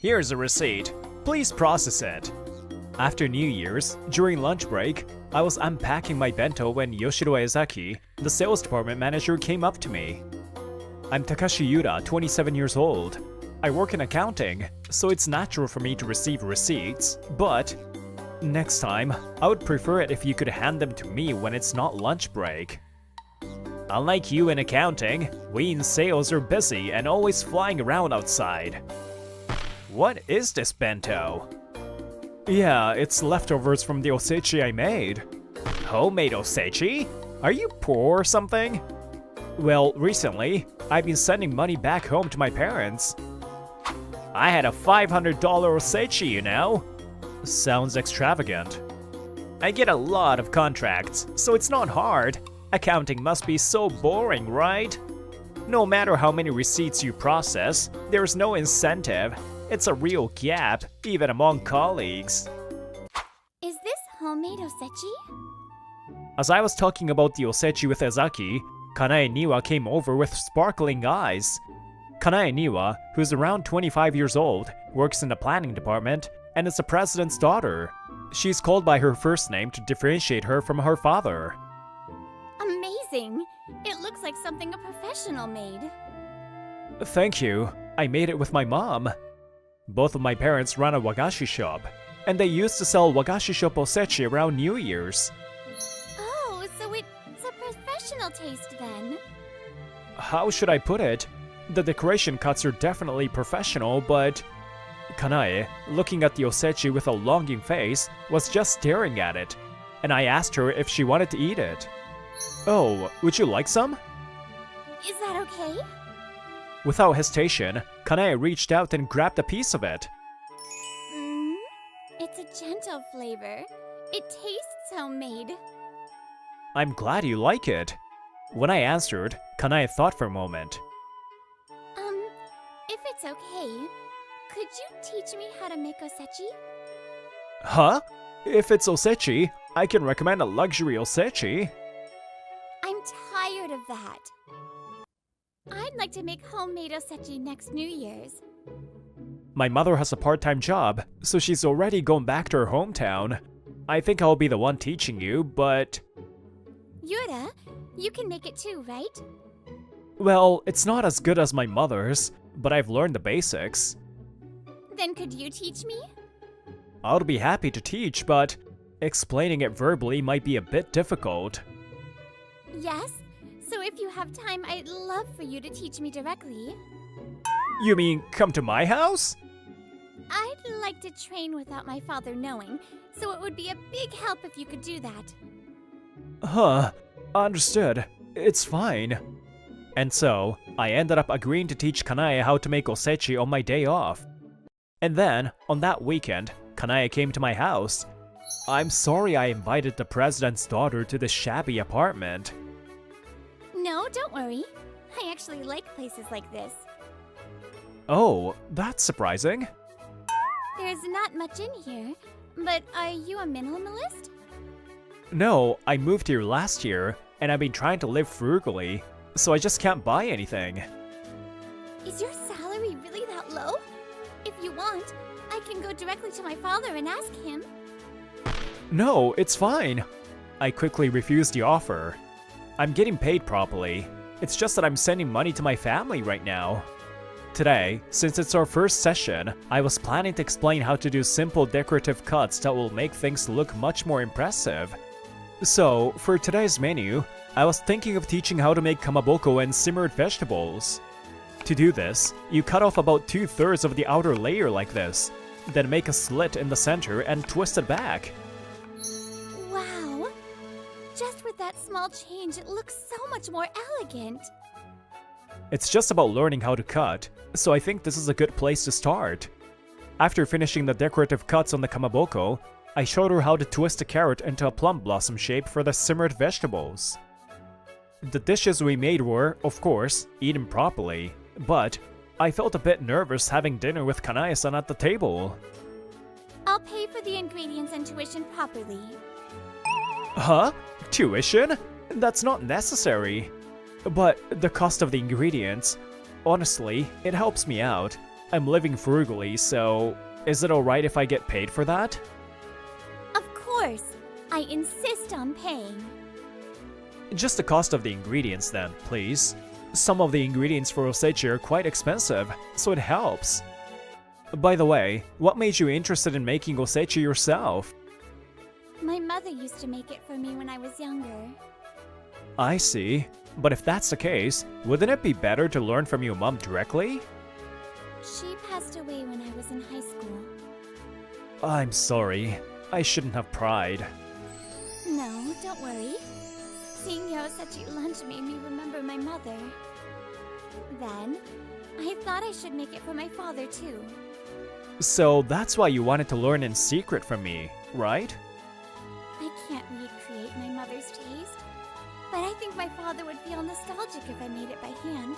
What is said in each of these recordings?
Here's a receipt. Please process it. After New Year's, during lunch break, I was unpacking my bento when Yoshiro Ezaki, the sales department manager, came up to me. I'm Takashi Yuta, 27 years old. I work in accounting, so it's natural for me to receive receipts, but next time, I would prefer it if you could hand them to me when it's not lunch break. Unlike you in accounting, we in sales are busy and always flying around outside. What is this bento? Yeah, it's leftovers from the osechi I made. Homemade osechi? Are you poor or something? Well, recently, I've been sending money back home to my parents. I had a $500 osechi, you know? Sounds extravagant. I get a lot of contracts, so it's not hard. Accounting must be so boring, right? No matter how many receipts you process, there's no incentive. It's a real gap, even among colleagues. Is this homemade osechi? As I was talking about the osechi with Ezaki, Kanae Niwa came over with sparkling eyes. Kanae Niwa, who's around 25 years old, works in the planning department, and is the president's daughter. She's called by her first name to differentiate her from her father. Amazing! It looks like something a professional made. Thank you. I made it with my mom. Both of my parents run a wagashi shop, and they used to sell wagashi shop osechi around New Year's. Oh, so it's a professional taste then. How should I put it? The decoration cuts are definitely professional, but Kanae, looking at the osechi with a longing face, was just staring at it, and I asked her if she wanted to eat it. Oh, would you like some? Is that okay? Without hesitation, Kanae reached out and grabbed a piece of it. It's a gentle flavor. It tastes homemade. I'm glad you like it. When I answered, Kanae thought for a moment. If it's okay, could you teach me how to make osechi? Huh? If it's osechi, I can recommend a luxury osechi. I'm tired of that. I'd like to make homemade osechi next New Year's. My mother has a part-time job, so she's already gone back to her hometown. I think I'll be the one teaching you, but... Yuta, you can make it too, right? Well, it's not as good as my mother's, but I've learned the basics. Then could you teach me? I'll be happy to teach, but explaining it verbally might be a bit difficult. Yes? So if you have time, I'd love for you to teach me directly. You mean come to my house? I'd like to train without my father knowing, so it would be a big help if you could do that. Huh, understood. It's fine. And so, I ended up agreeing to teach Kanae how to make osechi on my day off. And then, on that weekend, Kanae came to my house. I'm sorry I invited the president's daughter to this shabby apartment. No, don't worry. I actually like places like this. Oh, that's surprising. There's not much in here, but are you a minimalist? No, I moved here last year, and I've been trying to live frugally, so I just can't buy anything. Is your salary really that low? If you want, I can go directly to my father and ask him. No, it's fine. I quickly refused the offer. I'm getting paid properly. It's just that I'm sending money to my family right now. Today, since it's our first session, I was planning to explain how to do simple decorative cuts that will make things look much more impressive. So, for today's menu, I was thinking of teaching how to make kamaboko and simmered vegetables. To do this, you cut off about 2/3 of the outer layer like this, then make a slit in the center and twist it back. Wow! Just with that small change, it looks so much more elegant. It's just about learning how to cut, so I think this is a good place to start. After finishing the decorative cuts on the kamaboko, I showed her how to twist a carrot into a plum blossom shape for the simmered vegetables. The dishes we made were, of course, eaten properly, but I felt a bit nervous having dinner with Kanae-san at the table. I'll pay for the ingredients and tuition properly. Huh? Tuition? That's not necessary. But the cost of the ingredients, honestly, it helps me out. I'm living frugally, so is it alright if I get paid for that? Of course. I insist on paying. Just the cost of the ingredients then, please. Some of the ingredients for osechi are quite expensive, so it helps. By the way, what made you interested in making osechi yourself? My mother used to make it for me when I was younger. I see. But if that's the case, wouldn't it be better to learn from your mom directly? She passed away when I was in high school. I'm sorry. I shouldn't have pried. No, don't worry. Seeing your osechi lunch made me remember my mother. Then, I thought I should make it for my father too. So that's why you wanted to learn in secret from me, right? I can't recreate my mother's taste, but I think my father would feel nostalgic if I made it by hand.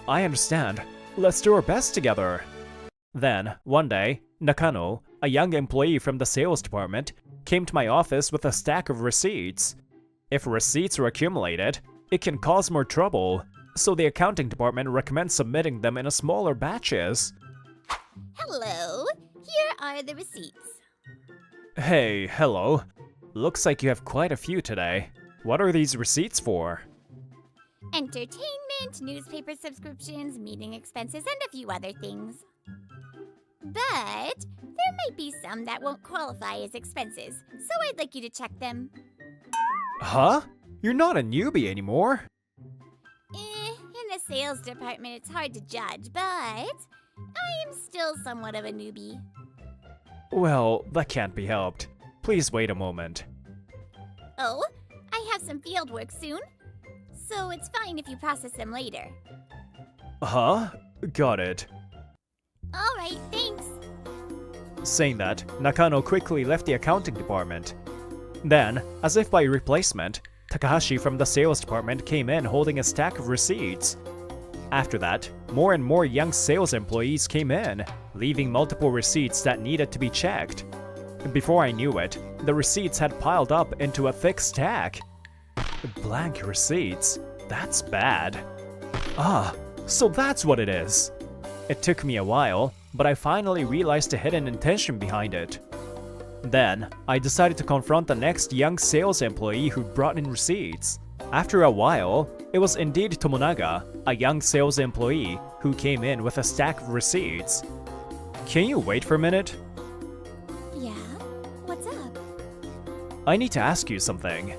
I understand. Let's do our best together. Then, one day, Nakano, a young employee from the sales department, came to my office with a stack of receipts. If receipts are accumulated, it can cause more trouble, so the accounting department recommends submitting them in smaller batches. Hello, here are the receipts. Hey, hello. Looks like you have quite a few today. What are these receipts for? Entertainment, newspaper subscriptions, meeting expenses, and a few other things. But there might be some that won't qualify as expenses, so I'd like you to check them. Huh? You're not a newbie anymore. In the sales department, it's hard to judge, but I am still somewhat of a newbie. Well, that can't be helped. Please wait a moment. Oh, I have some field work soon, so it's fine if you process them later. Huh? Got it. Alright, thanks. Saying that, Nakano quickly left the accounting department. Then, as if by replacement, Takahashi from the sales department came in holding a stack of receipts. After that, more and more young sales employees came in, leaving multiple receipts that needed to be checked. Before I knew it, the receipts had piled up into a thick stack. Blank receipts? That's bad. Ah, so that's what it is. It took me a while, but I finally realized the hidden intention behind it. Then, I decided to confront the next young sales employee who brought in receipts. After a while, it was indeed Tomonaga, a young sales employee, who came in with a stack of receipts. Can you wait for a minute? Yeah? What's up? I need to ask you something.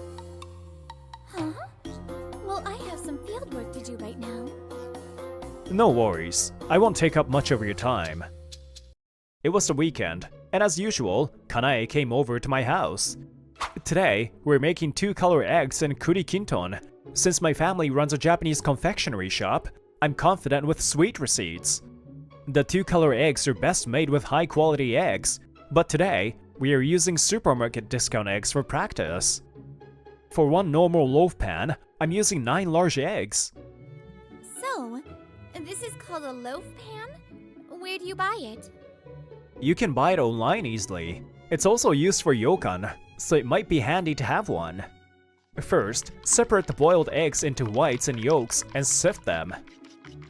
Huh? Well, I have some field work to do right now. No worries, I won't take up much of your time. It was the weekend, and as usual, Kanae came over to my house. Today, we're making 2-color eggs and kuri kinton. Since my family runs a Japanese confectionery shop, I'm confident with sweet receipts. The 2-color eggs are best made with high-quality eggs, but today, we are using supermarket discount eggs for practice. For one normal loaf pan, I'm using 9 large eggs. So, this is called a loaf pan? Where do you buy it? You can buy it online easily. It's also used for ryokan, so it might be handy to have one. First, separate the boiled eggs into whites and yolks and sift them.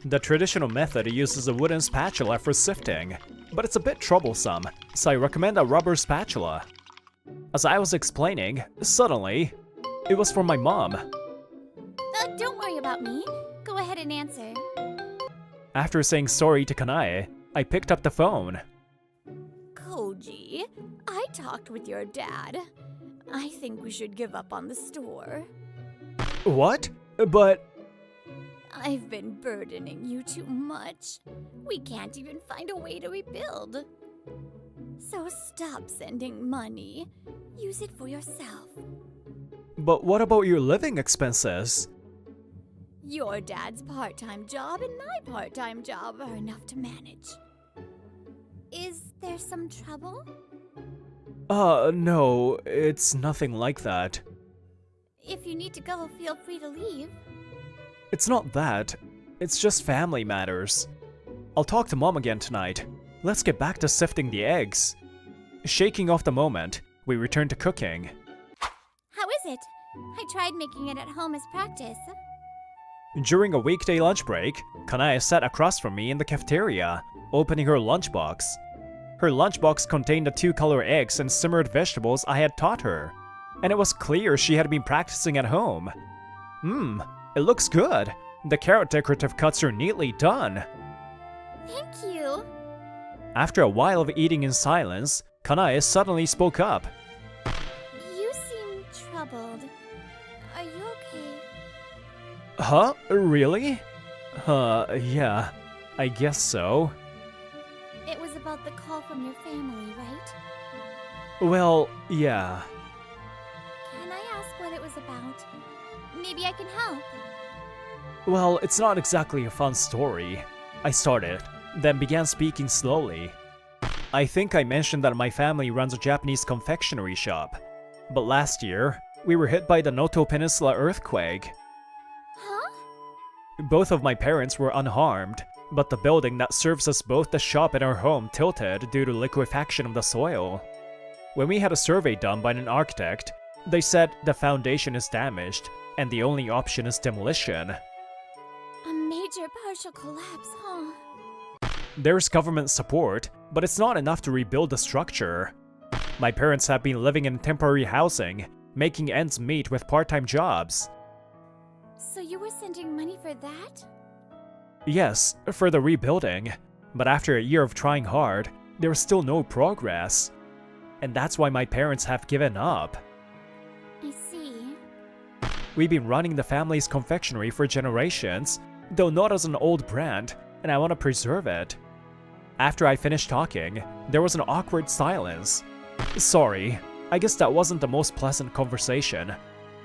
The traditional method uses a wooden spatula for sifting, but it's a bit troublesome, so I recommend a rubber spatula. As I was explaining, suddenly, it was from my mom. Don't worry about me. Go ahead and answer. After saying sorry to Kanae, I picked up the phone. Koji, I talked with your dad. I think we should give up on the store. What? But... I've been burdening you too much. We can't even find a way to rebuild. So stop sending money. Use it for yourself. But what about your living expenses? Your dad's part-time job and my part-time job are enough to manage. Is there some trouble? No, it's nothing like that. If you need to go, feel free to leave. It's not that. It's just family matters. I'll talk to Mom again tonight. Let's get back to sifting the eggs. Shaking off the moment, we return to cooking. How is it? I tried making it at home as practice. During a weekday lunch break, Kanae sat across from me in the cafeteria, opening her lunchbox. Her lunchbox contained the 2-color eggs and simmered vegetables I had taught her, and it was clear she had been practicing at home. It looks good. The carrot decorative cuts are neatly done. Thank you. After a while of eating in silence, Kanae suddenly spoke up. You seem troubled. Are you okay? Huh? Really? Yeah. I guess so. It was about the call from your family, right? Well, yeah. Can I ask what it was about? Maybe I can help. Well, it's not exactly a fun story. I started, then began speaking slowly. I think I mentioned that my family runs a Japanese confectionery shop. But last year, we were hit by the Noto Peninsula earthquake. Huh? Both of my parents were unharmed, but the building that serves us both the shop and our home tilted due to liquefaction of the soil. When we had a survey done by an architect, they said the foundation is damaged, and the only option is demolition. A major partial collapse, huh? There's government support, but it's not enough to rebuild the structure. My parents have been living in temporary housing, making ends meet with part-time jobs. So you were sending money for that? Yes, for the rebuilding, but after a year of trying hard, there's still no progress. And that's why my parents have given up. I see. We've been running the family's confectionery for generations, though not as an old brand, and I want to preserve it. After I finished talking, there was an awkward silence. Sorry, I guess that wasn't the most pleasant conversation.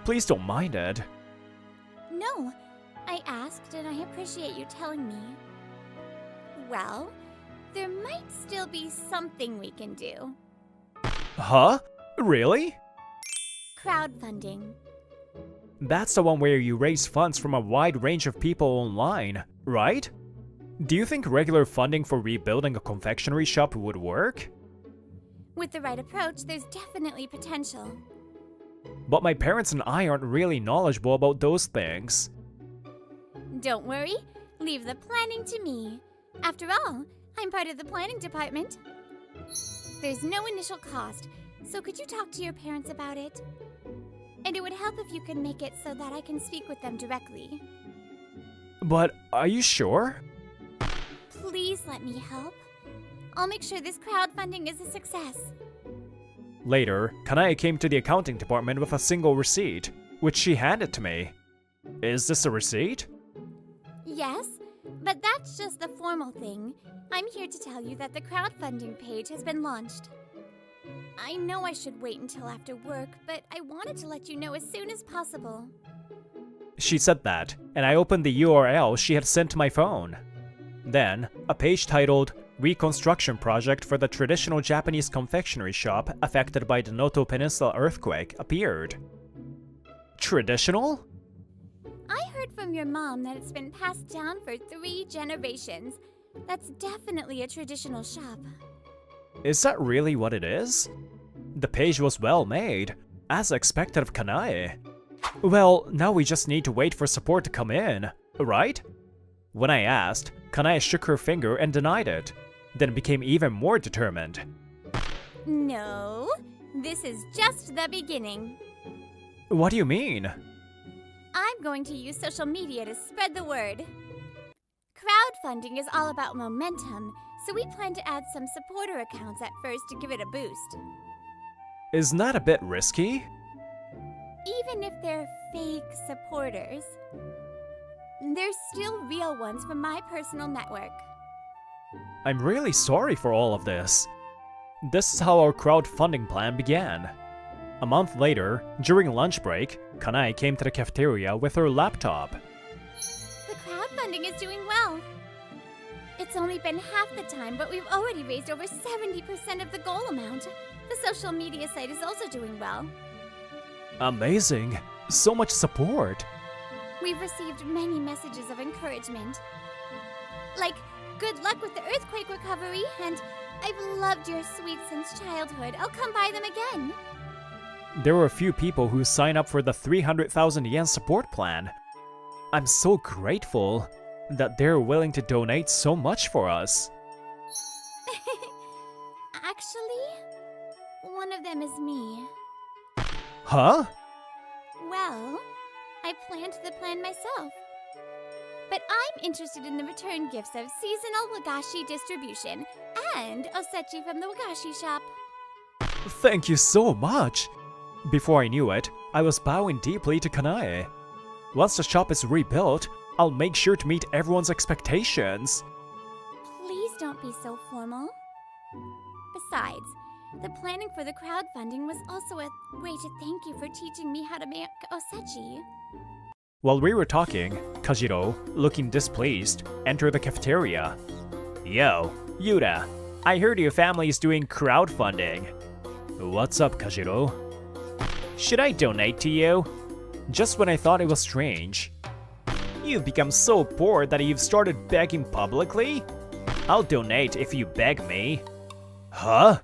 Please don't mind it. No, I asked and I appreciate you telling me. Well, there might still be something we can do. Huh? Really? Crowdfunding. That's the one where you raise funds from a wide range of people online, right? Do you think regular funding for rebuilding a confectionery shop would work? With the right approach, there's definitely potential. But my parents and I aren't really knowledgeable about those things. Don't worry, leave the planning to me. After all, I'm part of the planning department. There's no initial cost, so could you talk to your parents about it? And it would help if you could make it so that I can speak with them directly. But are you sure? Please let me help. I'll make sure this crowdfunding is a success. Later, Kanae came to the accounting department with a single receipt, which she handed to me. Is this a receipt? Yes, but that's just the formal thing. I'm here to tell you that the crowdfunding page has been launched. I know I should wait until after work, but I wanted to let you know as soon as possible. She said that, and I opened the URL she had sent to my phone. Then, a page titled Reconstruction Project for the Traditional Japanese Confectionery Shop Affected by the Noto Peninsula Earthquake appeared. Traditional? I heard from your mom that it's been passed down for 3 generations. That's definitely a traditional shop. Is that really what it is? The page was well made, as expected of Kanae. Well, now we just need to wait for support to come in, right? When I asked, Kanae shook her finger and denied it, then became even more determined. No, this is just the beginning. What do you mean? I'm going to use social media to spread the word. Crowdfunding is all about momentum, so we plan to add some supporter accounts at first to give it a boost. Isn't that a bit risky? Even if they're fake supporters, they're still real ones from my personal network. I'm really sorry for all of this. This is how our crowdfunding plan began. A month later, during lunch break, Kanae came to the cafeteria with her laptop. The crowdfunding is doing well. It's only been half the time, but we've already raised over 70% of the goal amount. The social media site is also doing well. Amazing! So much support! We've received many messages of encouragement. Like, good luck with the earthquake recovery, and I've loved your sweets since childhood. I'll come buy them again. There were a few people who signed up for the 300,000 yen support plan. I'm so grateful that they're willing to donate so much for us. Actually, one of them is me. Huh? Well, I planned the plan myself. But I'm interested in the return gifts of seasonal wagashi distribution and osechi from the wagashi shop. Thank you so much! Before I knew it, I was bowing deeply to Kanae. Once the shop is rebuilt, I'll make sure to meet everyone's expectations. Please don't be so formal. Besides, the planning for the crowdfunding was also a way to thank you for teaching me how to make osechi. While we were talking, Kajiro, looking displeased, entered the cafeteria. Yo, Yuta, I heard your family is doing crowdfunding. What's up, Kajiro? Should I donate to you? Just when I thought it was strange. You've become so poor that you've started begging publicly? I'll donate if you beg me. Huh?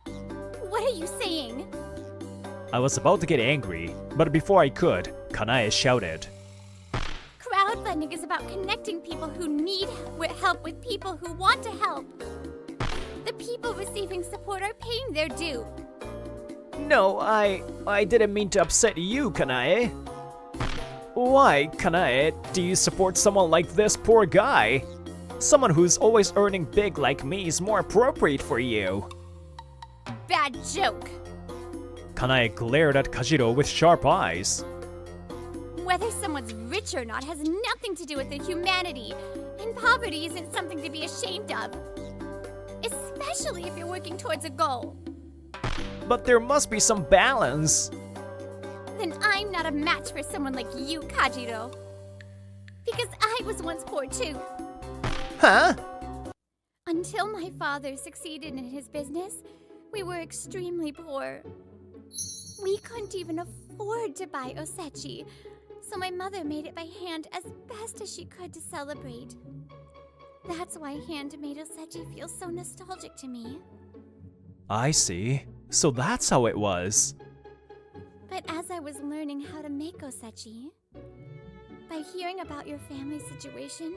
What are you saying? I was about to get angry, but before I could, Kanae shouted. Crowdfunding is about connecting people who need help with people who want to help. The people receiving support are paying their due. No, I didn't mean to upset you, Kanae. Why, Kanae, do you support someone like this poor guy? Someone who's always earning big like me is more appropriate for you. Bad joke. Kanae glared at Kajiro with sharp eyes. Whether someone's rich or not has nothing to do with their humanity, and poverty isn't something to be ashamed of. Especially if you're working towards a goal. But there must be some balance. Then I'm not a match for someone like you, Kajiro. Because I was once poor too. Huh? Until my father succeeded in his business, we were extremely poor. We couldn't even afford to buy osechi, so my mother made it by hand as best as she could to celebrate. That's why handmade osechi feels so nostalgic to me. I see. So that's how it was. But as I was learning how to make osechi, by hearing about your family's situation,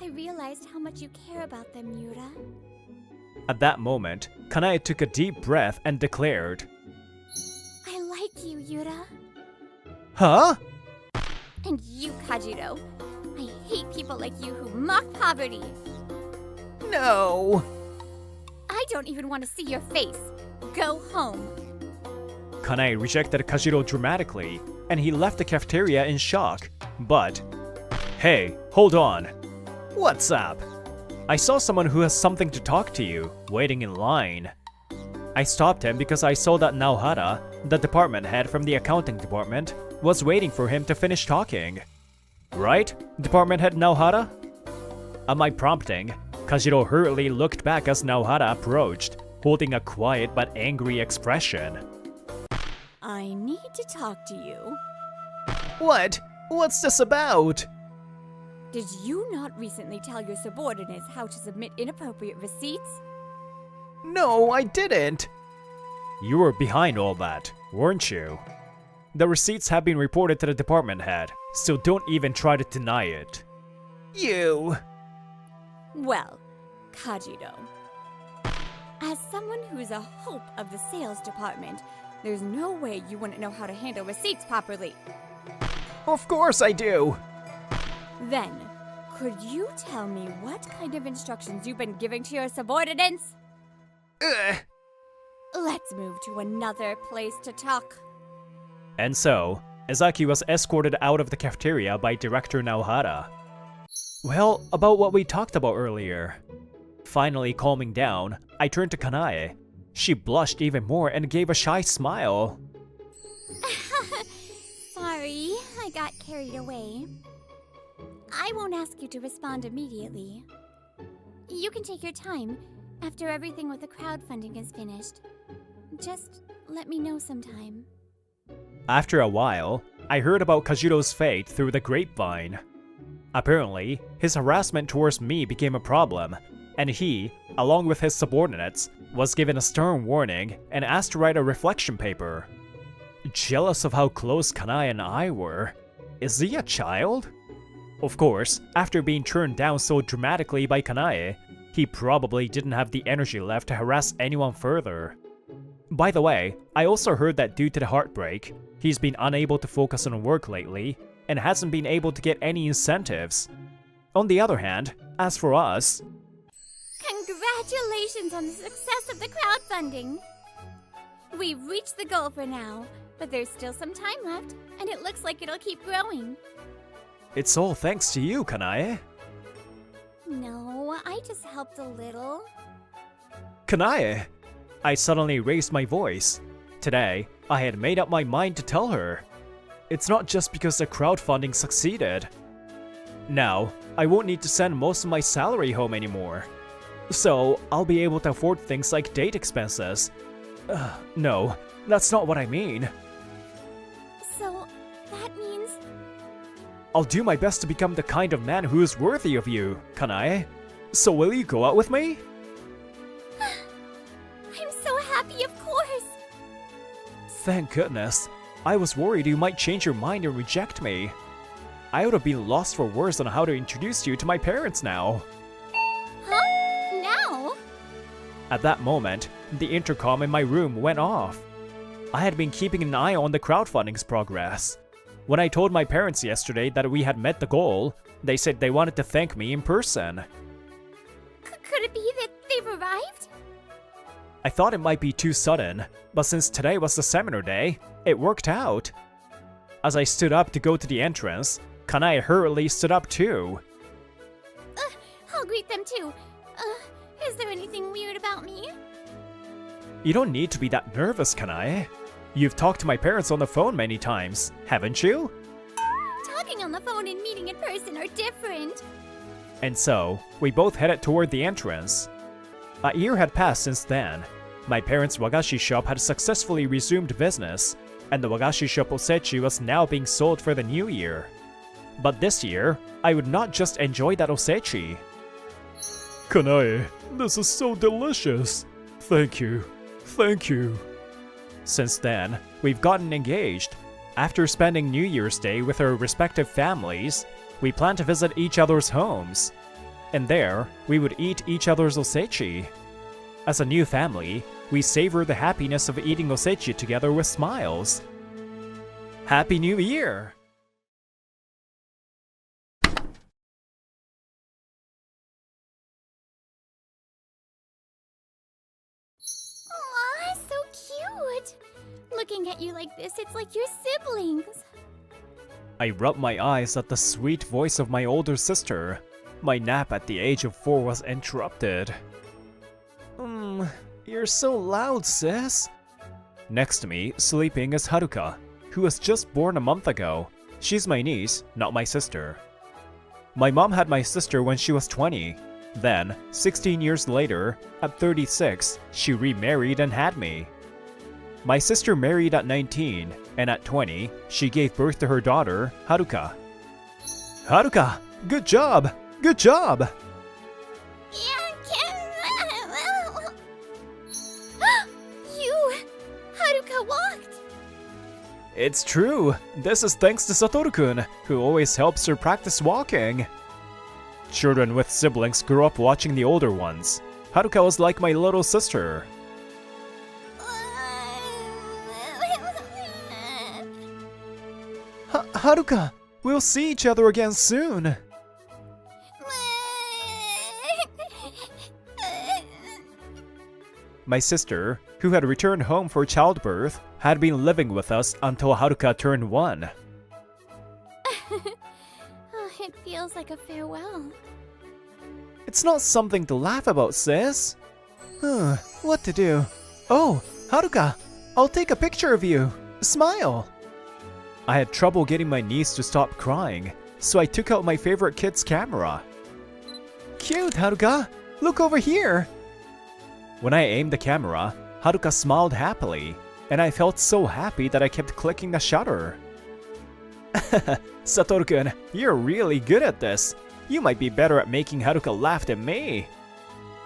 I realized how much you care about them, Yura. At that moment, Kanae took a deep breath and declared, I like you, Yura. Huh? And you, Kajiro. I hate people like you who mock poverty. No! I don't even want to see your face. Go home. Kanae rejected Kajiro dramatically, and he left the cafeteria in shock. But, hey, hold on. What's up? I saw someone who has something to talk to you, waiting in line. I stopped him because I saw that Naohara, the department head from the accounting department, was waiting for him to finish talking. Right, Department Head Naohara? At my prompting, Kajiro hurriedly looked back as Naohara approached, holding a quiet but angry expression. I need to talk to you. What? What's this about? Did you not recently tell your subordinates how to submit inappropriate receipts? No, I didn't. You were behind all that, weren't you? The receipts have been reported to the department head, so don't even try to deny it. You... Well, Kajiro. As someone who's a hope of the sales department, there's no way you wouldn't know how to handle receipts properly. Of course I do! Then, could you tell me what kind of instructions you've been giving to your subordinates? Ugh. Let's move to another place to talk. And so, Ezaki was escorted out of the cafeteria by Director Naohara. Well, about what we talked about earlier. Finally calming down, I turned to Kanae. She blushed even more and gave a shy smile. Sorry, I got carried away. I won't ask you to respond immediately. You can take your time after everything with the crowdfunding is finished. Just let me know sometime. After a while, I heard about Kajiro's fate through the grapevine. Apparently, his harassment towards me became a problem, and he, along with his subordinates, was given a stern warning and asked to write a reflection paper. Jealous of how close Kanae and I were. Is he a child? Of course, after being turned down so dramatically by Kanae, he probably didn't have the energy left to harass anyone further. By the way, I also heard that due to the heartbreak, he's been unable to focus on work lately and hasn't been able to get any incentives. On the other hand, as for us... Congratulations on the success of the crowdfunding! We've reached the goal for now, but there's still some time left, and it looks like it'll keep growing. It's all thanks to you, Kanae. No, I just helped a little. Kanae! I suddenly raised my voice. Today, I had made up my mind to tell her. It's not just because the crowdfunding succeeded. Now, I won't need to send most of my salary home anymore. So, I'll be able to afford things like date expenses. No, that's not what I mean. So, that means... I'll do my best to become the kind of man who is worthy of you, Kanae. So will you go out with me? I'm so happy, of course! Thank goodness. I was worried you might change your mind and reject me. I would have been lost for words on how to introduce you to my parents now. Huh? Now? At that moment, the intercom in my room went off. I had been keeping an eye on the crowdfunding's progress. When I told my parents yesterday that we had met the goal, they said they wanted to thank me in person. Could it be that they've arrived? I thought it might be too sudden, but since today was the seminar day, it worked out. As I stood up to go to the entrance, Kanae hurriedly stood up too. I'll greet them too. Is there anything weird about me? You don't need to be that nervous, Kanae. You've talked to my parents on the phone many times, haven't you? Talking on the phone and meeting in person are different. And so, we both headed toward the entrance. A year had passed since then. My parents' wagashi shop had successfully resumed business, and the wagashi shop osechi was now being sold for the new year. But this year, I would not just enjoy that osechi. Kanae, this is so delicious. Thank you. Thank you. Since then, we've gotten engaged. After spending New Year's Day with our respective families, we plan to visit each other's homes. And there, we would eat each other's osechi. As a new family, we savor the happiness of eating osechi together with smiles. Happy New Year! Aw, so cute! Looking at you like this, it's like your siblings. I rubbed my eyes at the sweet voice of my older sister. My nap at the age of 4 was interrupted. You're so loud, sis. Next to me, sleeping, is Haruka, who was just born a month ago. She's my niece, not my sister. My mom had my sister when she was 20. Then, 16 years later, at 36, she remarried and had me. My sister married at 19, and at 20, she gave birth to her daughter, Haruka. Haruka, good job! Good job! You! Haruka walked! It's true! This is thanks to Satoru-kun, who always helps her practice walking. Children with siblings grew up watching the older ones. Haruka was like my little sister. Haruka, we'll see each other again soon. My sister, who had returned home for childbirth, had been living with us until Haruka turned 1. It feels like a farewell. It's not something to laugh about, sis. What to do? Oh, Haruka, I'll take a picture of you. Smile. I had trouble getting my niece to stop crying, so I took out my favorite kid's camera. Cute, Haruka. Look over here. When I aimed the camera, Haruka smiled happily, and I felt so happy that I kept clicking the shutter. Satoru-kun, you're really good at this. You might be better at making Haruka laugh than me.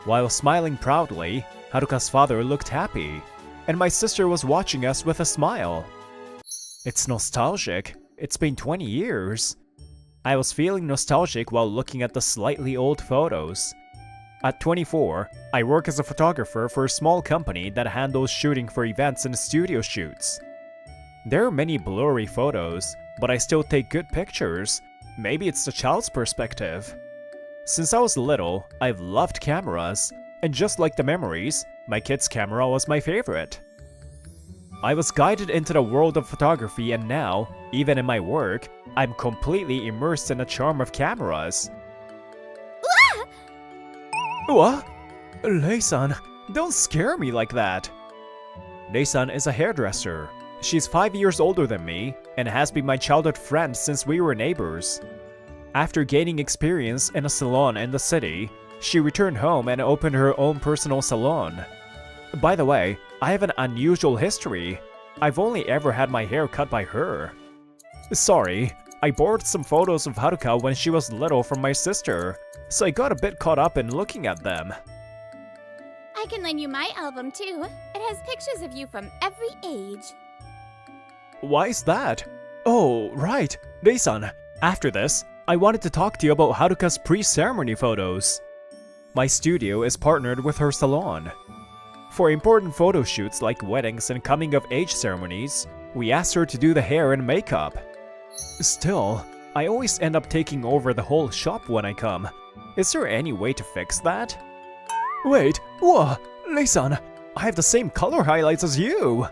While smiling proudly, Haruka's father looked happy, and my sister was watching us with a smile. It's nostalgic. It's been 20 years. I was feeling nostalgic while looking at the slightly old photos. At 24, I work as a photographer for a small company that handles shooting for events and studio shoots. There are many blurry photos, but I still take good pictures. Maybe it's the child's perspective. Since I was little, I've loved cameras, and just like the memories, my kid's camera was my favorite. I was guided into the world of photography, and now, even in my work, I'm completely immersed in the charm of cameras. What? Lei-san, don't scare me like that. Lei-san is a hairdresser. She's 5 years older than me and has been my childhood friend since we were neighbors. After gaining experience in a salon in the city, she returned home and opened her own personal salon. By the way, I have an unusual history. I've only ever had my hair cut by her. Sorry, I borrowed some photos of Haruka when she was little from my sister, so I got a bit caught up in looking at them. I can lend you my album too. It has pictures of you from every age. Why is that? Oh, right. Lei-san, after this, I wanted to talk to you about Haruka's pre-ceremony photos. My studio is partnered with her salon. For important photo shoots like weddings and coming-of-age ceremonies, we asked her to do the hair and makeup. Still, I always end up taking over the whole shop when I come. Is there any way to fix that? Wait, what? Lei-san, I have the same color highlights as you!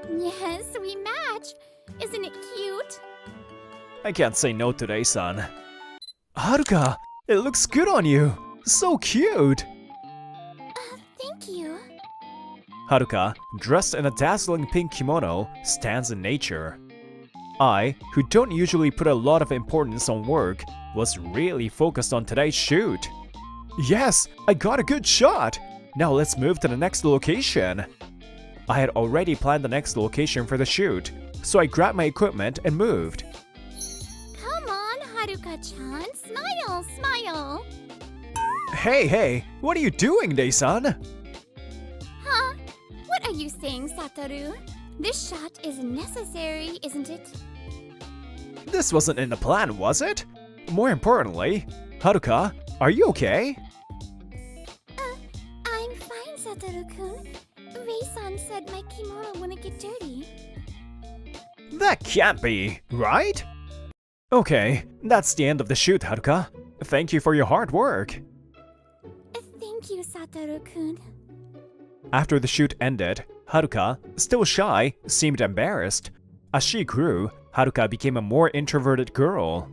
Yes, we match. Isn't it cute? I can't say no to Lei-san. Haruka, it looks good on you! So cute! Thank you. Haruka, dressed in a dazzling pink kimono, stands in nature. I, who don't usually put a lot of importance on work, was really focused on today's shoot. Yes, I got a good shot! Now let's move to the next location. I had already planned the next location for the shoot, so I grabbed my equipment and moved. Come on, Haruka-chan. Smile, smile. Hey, what are you doing, Lei-san? Huh? What are you saying, Satoru? This shot is necessary, isn't it? This wasn't in the plan, was it? More importantly, Haruka, are you okay? I'm fine, Satoru-kun. Rei-san said my kimono wouldn't get dirty. That can't be, right? Okay, that's the end of the shoot, Haruka. Thank you for your hard work. Thank you, Satoru-kun. After the shoot ended, Haruka, still shy, seemed embarrassed. As she grew, Haruka became a more introverted girl.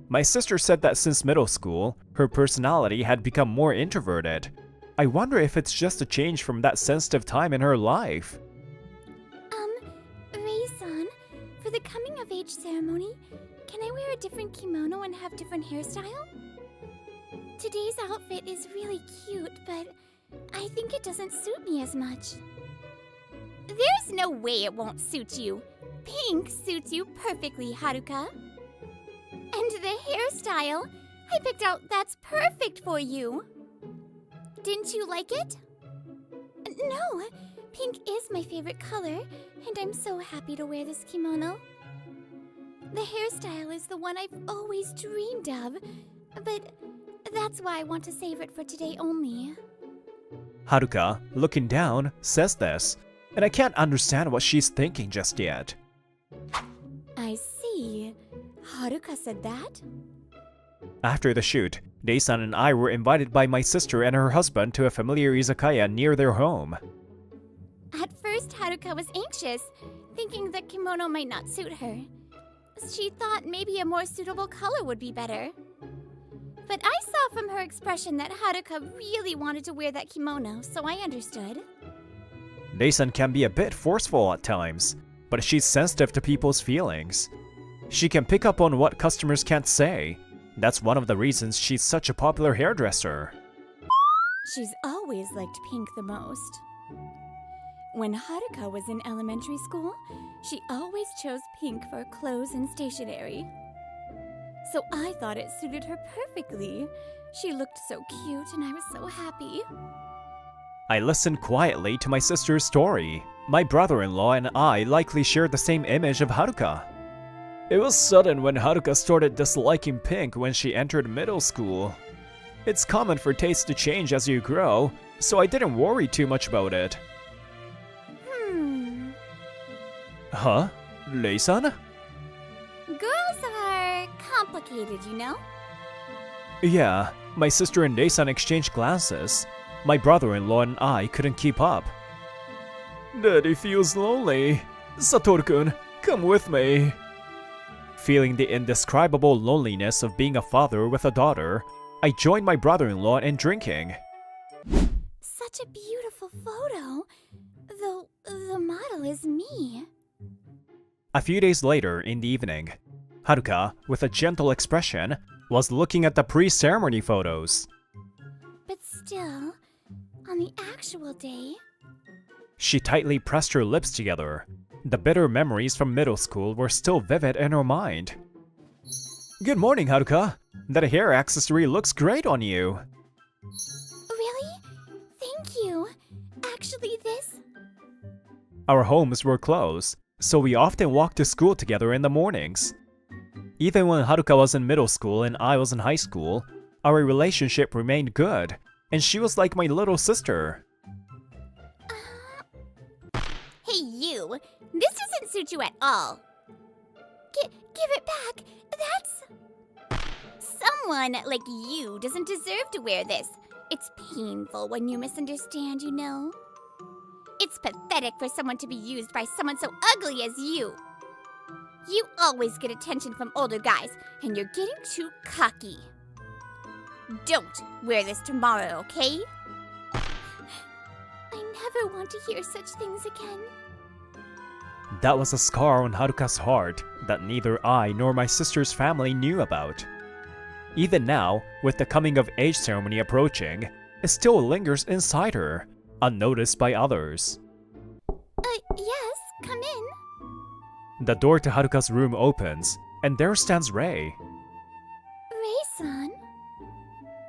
My sister said that since middle school, her personality had become more introverted. I wonder if it's just a change from that sensitive time in her life. Rei-san, for the coming-of-age ceremony, can I wear a different kimono and have different hairstyle? Today's outfit is really cute, but I think it doesn't suit me as much. There's no way it won't suit you. Pink suits you perfectly, Haruka. And the hairstyle, I picked out that's perfect for you. Didn't you like it? No, pink is my favorite color, and I'm so happy to wear this kimono. The hairstyle is the one I've always dreamed of, but that's why I want to save it for today only. Haruka, looking down, says this, and I can't understand what she's thinking just yet. I see. Haruka said that? After the shoot, Lei-san and I were invited by my sister and her husband to a familiar izakaya near their home. At first, Haruka was anxious, thinking the kimono might not suit her. She thought maybe a more suitable color would be better. But I saw from her expression that Haruka really wanted to wear that kimono, so I understood. Lei-san can be a bit forceful at times, but she's sensitive to people's feelings. She can pick up on what customers can't say. That's one of the reasons she's such a popular hairdresser. She's always liked pink the most. When Haruka was in elementary school, she always chose pink for clothes and stationery. So I thought it suited her perfectly. She looked so cute and I was so happy. I listened quietly to my sister's story. My brother-in-law and I likely shared the same image of Haruka. It was sudden when Haruka started disliking pink when she entered middle school. It's common for tastes to change as you grow, so I didn't worry too much about it. Huh? Rei-san? Girls are complicated, you know? Yeah, my sister and Rei-san exchanged glances. My brother-in-law and I couldn't keep up. Daddy feels lonely. Satoru-kun, come with me. Feeling the indescribable loneliness of being a father with a daughter, I joined my brother-in-law in drinking. Such a beautiful photo. Though the model is me. A few days later in the evening, Haruka, with a gentle expression, was looking at the pre-ceremony photos. But still, on the actual day... She tightly pressed her lips together. The bitter memories from middle school were still vivid in her mind. Good morning, Haruka. That hair accessory looks great on you. Really? Thank you. Actually, this... Our homes were close, so we often walked to school together in the mornings. Even when Haruka was in middle school and I was in high school, our relationship remained good, and she was like my little sister. Hey, you! This doesn't suit you at all. Give it back. That's... Someone like you doesn't deserve to wear this. It's painful when you misunderstand, you know? It's pathetic for someone to be used by someone so ugly as you. You always get attention from older guys, and you're getting too cocky. Don't wear this tomorrow, okay? I never want to hear such things again. That was a scar on Haruka's heart that neither I nor my sister's family knew about. Even now, with the coming-of-age ceremony approaching, it still lingers inside her, unnoticed by others. Yes, come in. The door to Haruka's room opens, and there stands Rei. Rei-san?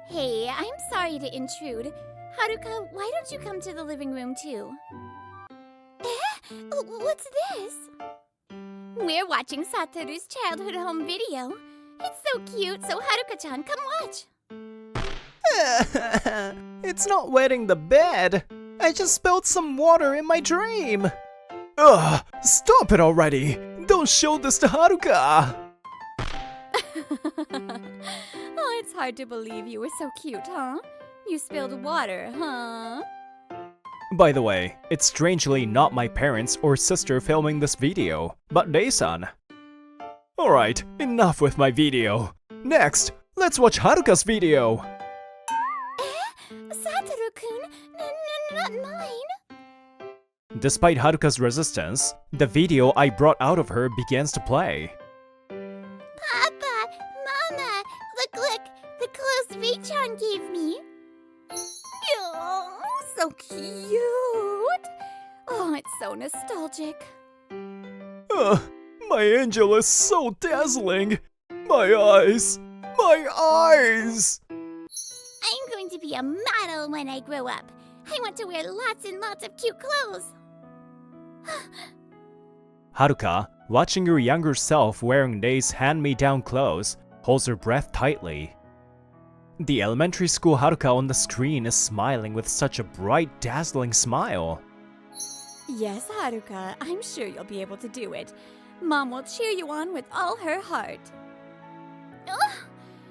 Hey, I'm sorry to intrude. Haruka, why don't you come to the living room too? What's this? We're watching Satoru's childhood home video. It's so cute, so Haruka-chan, come watch. It's not wetting the bed. I just spilled some water in my dream. Ugh, stop it already. Don't show this to Haruka. Oh, it's hard to believe you were so cute, huh? You spilled water, huh? By the way, it's strangely not my parents or sister filming this video, but Rei-san. Alright, enough with my video. Next, let's watch Haruka's video. Satoru-kun, not mine. Despite Haruka's resistance, the video I brought out of her begins to play. Papa, Mama, look, the clothes Rei-chan gave me. Oh, so cute. Oh, it's so nostalgic. My angel is so dazzling. My eyes. I'm going to be a model when I grow up. I want to wear lots and lots of cute clothes. Haruka, watching her younger self wearing Rei's hand-me-down clothes, holds her breath tightly. The elementary school Haruka on the screen is smiling with such a bright, dazzling smile. Yes, Haruka, I'm sure you'll be able to do it. Mom will cheer you on with all her heart. Ugh,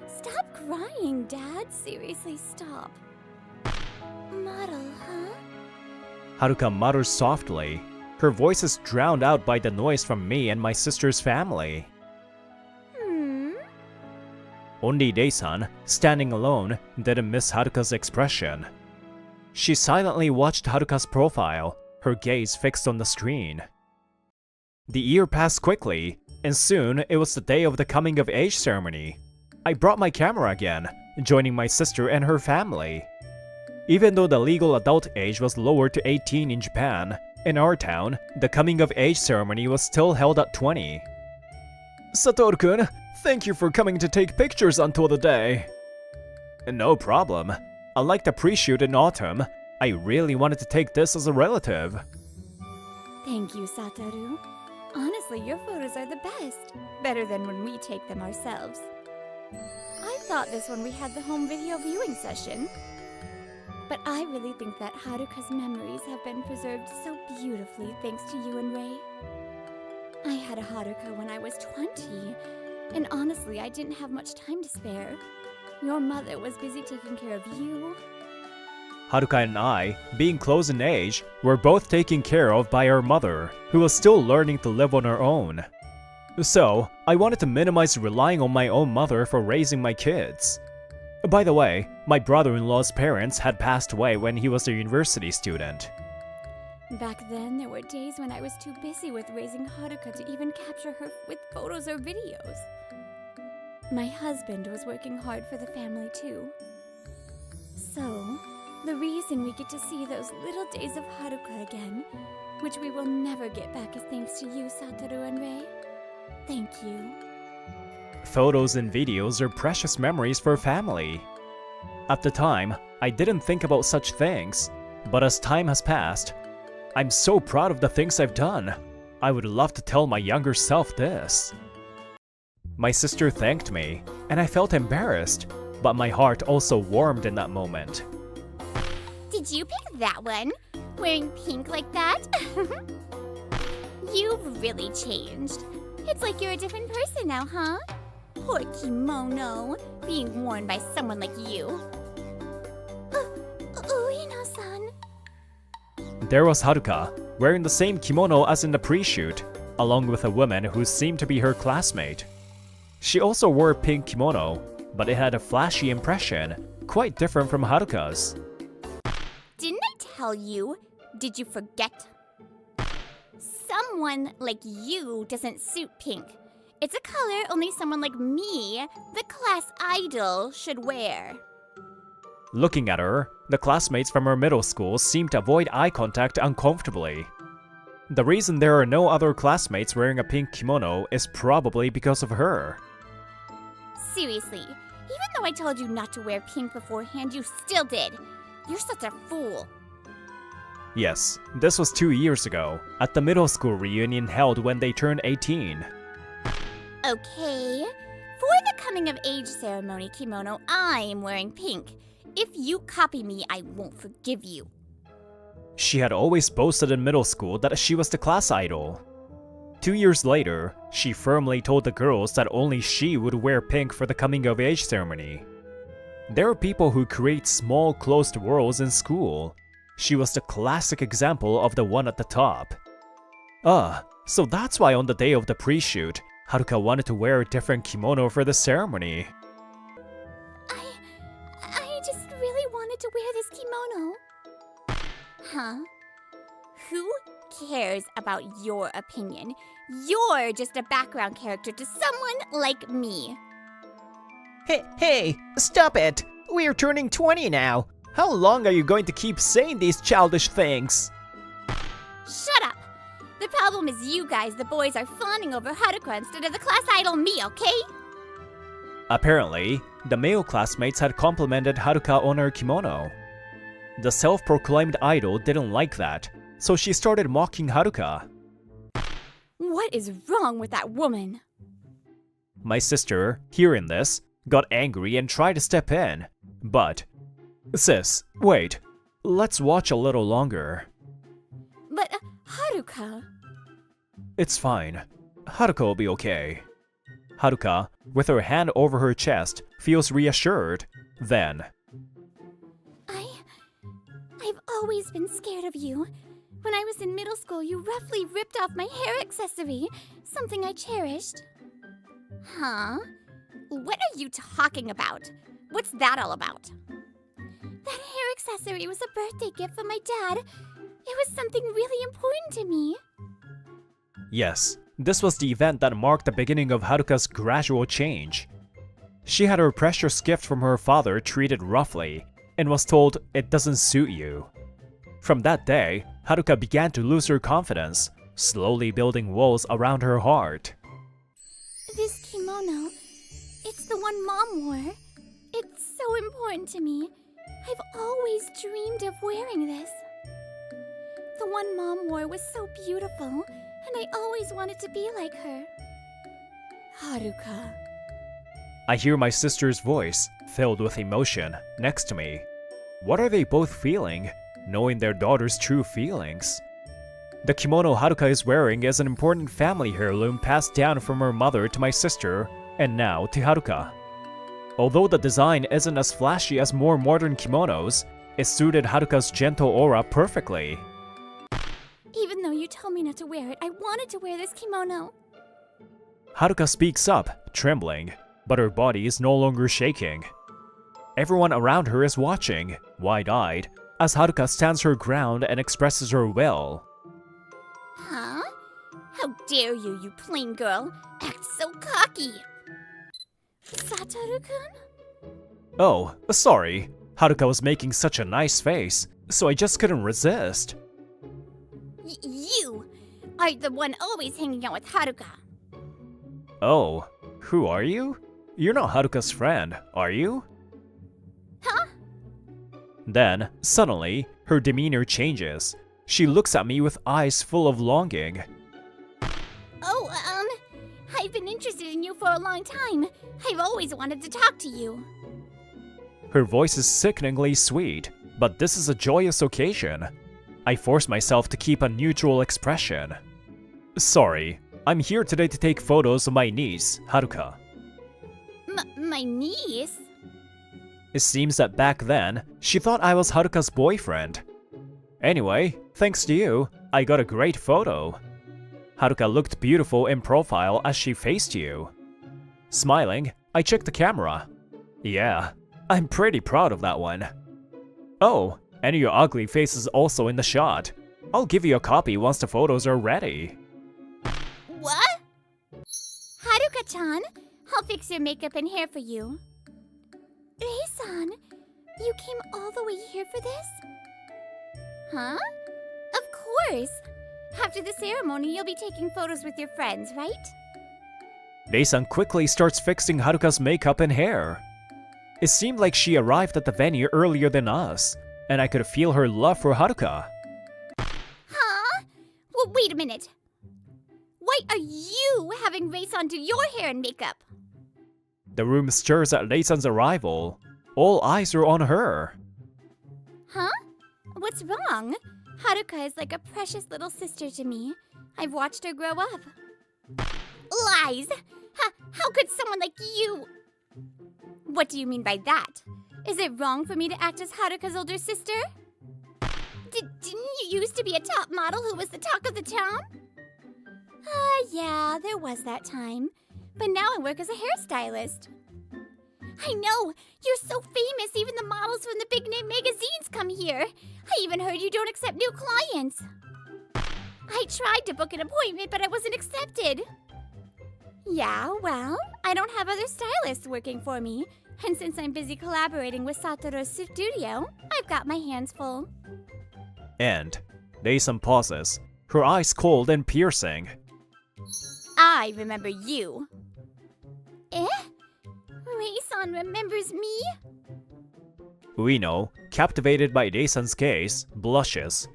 stop crying, Dad. Seriously, stop. Model, huh? Haruka mutters softly. Her voice is drowned out by the noise from me and my sister's family. Only Rei-san, standing alone, didn't miss Haruka's expression. She silently watched Haruka's profile, her gaze fixed on the screen. The year passed quickly, and soon it was the day of the coming-of-age ceremony. I brought my camera again, joining my sister and her family. Even though the legal adult age was lowered to 18 in Japan, in our town, the coming-of-age ceremony was still held at 20. Satoru-kun, thank you for coming to take pictures until the day. No problem. Unlike the pre-shoot in autumn, I really wanted to take this as a relative. Thank you, Satoru. Honestly, your photos are the best. Better than when we take them ourselves. I thought this when we had the home video viewing session. But I really think that Haruka's memories have been preserved so beautifully thanks to you and Ray. I had a Haruka when I was 20, and honestly, I didn't have much time to spare. Your mother was busy taking care of you. Haruka and I, being close in age, were both taken care of by our mother, who was still learning to live on her own. So, I wanted to minimize relying on my own mother for raising my kids. By the way, my brother-in-law's parents had passed away when he was a university student. Back then, there were days when I was too busy with raising Haruka to even capture her with photos or videos. My husband was working hard for the family too. So, the reason we get to see those little days of Haruka again, which we will never get back, is thanks to you, Satoru and Ray. Thank you. Photos and videos are precious memories for family. At the time, I didn't think about such things, but as time has passed, I'm so proud of the things I've done. I would love to tell my younger self this. My sister thanked me, and I felt embarrassed, but my heart also warmed in that moment. Did you pick that one? Wearing pink like that? You've really changed. It's like you're a different person now, huh? Poor kimono, being worn by someone like you. Ueno-san. There was Haruka, wearing the same kimono as in the pre-shoot, along with a woman who seemed to be her classmate. She also wore a pink kimono, but it had a flashy impression, quite different from Haruka's. Didn't I tell you? Did you forget? Someone like you doesn't suit pink. It's a color only someone like me, the class idol, should wear. Looking at her, the classmates from her middle school seemed to avoid eye contact uncomfortably. The reason there are no other classmates wearing a pink kimono is probably because of her. Seriously, even though I told you not to wear pink beforehand, you still did. You're such a fool. Yes, this was 2 years ago, at the middle school reunion held when they turned 18. Okay, for the coming of age ceremony kimono, I'm wearing pink. If you copy me, I won't forgive you. She had always boasted in middle school that she was the class idol. 2 years later, she firmly told the girls that only she would wear pink for the coming of age ceremony. There are people who create small closed worlds in school. She was the classic example of the one at the top. So that's why on the day of the pre-shoot, Haruka wanted to wear a different kimono for the ceremony. I just really wanted to wear this kimono. Huh? Who cares about your opinion? You're just a background character to someone like me. Hey, stop it! We're turning 20 now. How long are you going to keep saying these childish things? Shut up! The problem is you guys, the boys, are fawning over Haruka instead of the class idol me, okay? Apparently, the male classmates had complimented Haruka on her kimono. The self-proclaimed idol didn't like that, so she started mocking Haruka. What is wrong with that woman? My sister, hearing this, got angry and tried to step in, but... Sis, wait. Let's watch a little longer. But, Haruka... It's fine. Haruka will be okay. Haruka, with her hand over her chest, feels reassured. Then... I've always been scared of you. When I was in middle school, you roughly ripped off my hair accessory, something I cherished. Huh? What are you talking about? What's that all about? That hair accessory was a birthday gift from my dad. It was something really important to me. Yes, this was the event that marked the beginning of Haruka's gradual change. She had her precious gift from her father treated roughly, and was told it doesn't suit you. From that day, Haruka began to lose her confidence, slowly building walls around her heart. This kimono, it's the one Mom wore. It's so important to me. I've always dreamed of wearing this. The one Mom wore was so beautiful, and I always wanted to be like her. Haruka. I hear my sister's voice, filled with emotion, next to me. What are they both feeling, knowing their daughter's true feelings? The kimono Haruka is wearing is an important family heirloom passed down from her mother to my sister, and now to Haruka. Although the design isn't as flashy as more modern kimonos, it suited Haruka's gentle aura perfectly. Even though you told me not to wear it, I wanted to wear this kimono. Haruka speaks up, trembling, but her body is no longer shaking. Everyone around her is watching, wide-eyed, as Haruka stands her ground and expresses her will. Huh? How dare you, you plain girl, act so cocky! Satoru-kun? Oh, sorry. Haruka was making such a nice face, so I just couldn't resist. You are the one always hanging out with Haruka. Oh, who are you? You're not Haruka's friend, are you? Huh? Then, suddenly, her demeanor changes. She looks at me with eyes full of longing. Oh, I've been interested in you for a long time. I've always wanted to talk to you. Her voice is sickeningly sweet, but this is a joyous occasion. I force myself to keep a neutral expression. Sorry, I'm here today to take photos of my niece, Haruka. My niece? It seems that back then, she thought I was Haruka's boyfriend. Anyway, thanks to you, I got a great photo. Haruka looked beautiful in profile as she faced you. Smiling, I checked the camera. Yeah, I'm pretty proud of that one. Oh, and your ugly face is also in the shot. I'll give you a copy once the photos are ready. What? Haruka-chan, I'll fix your makeup and hair for you. Rei-san, you came all the way here for this? Huh? Of course. After the ceremony, you'll be taking photos with your friends, right? Rei-san quickly starts fixing Haruka's makeup and hair. It seemed like she arrived at the venue earlier than us, and I could feel her love for Haruka. Huh? Well, wait a minute. Why are you having Rei-san do your hair and makeup? The room stirs at Rei-san's arrival. All eyes are on her. Huh? What's wrong? Haruka is like a precious little sister to me. I've watched her grow up. Lies! How could someone like you... What do you mean by that? Is it wrong for me to act as Haruka's older sister? Didn't you used to be a top model who was the talk of the town? Yeah, there was that time. But now I work as a hairstylist. I know! You're so famous, even the models from the big-name magazines come here. I even heard you don't accept new clients. I tried to book an appointment, but I wasn't accepted. Yeah, well, I don't have other stylists working for me. And since I'm busy collaborating with Satoru's studio, I've got my hands full. And Rei-san pauses, her eyes cold and piercing. I remember you. Eh? Rei-san remembers me? Ueno, captivated by Rei-san's gaze, blushes.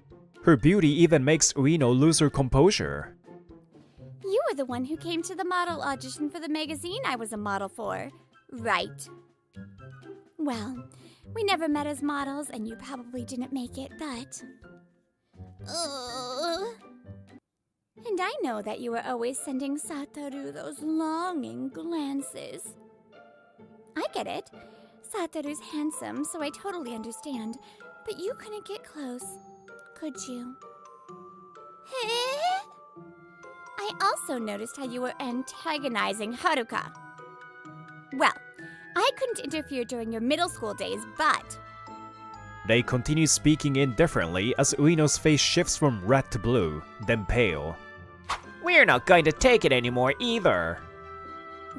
Her beauty even makes Ueno lose her composure. You were the one who came to the model audition for the magazine I was a model for, right? Well, we never met as models and you probably didn't make it, but... And I know that you were always sending Satoru those longing glances. I get it. Satoru's handsome, so I totally understand. But you couldn't get close, could you? I also noticed how you were antagonizing Haruka. Well, I couldn't interfere during your middle school days, but... They continue speaking indifferently as Ueno's face shifts from red to blue, then pale. We're not going to take it anymore either.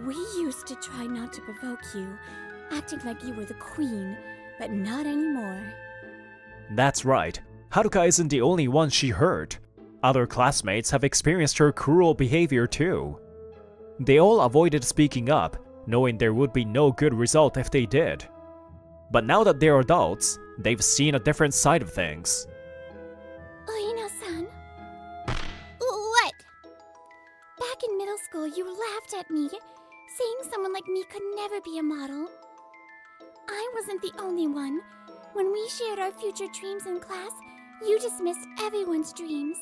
We used to try not to provoke you, acting like you were the queen, but not anymore. That's right. Haruka isn't the only one she hurt. Other classmates have experienced her cruel behavior too. They all avoided speaking up, knowing there would be no good result if they did. But now that they're adults, they've seen a different side of things. Ueno-san. What? Back in middle school, you laughed at me, saying someone like me could never be a model. I wasn't the only one. When we shared our future dreams in class, you dismissed everyone's dreams.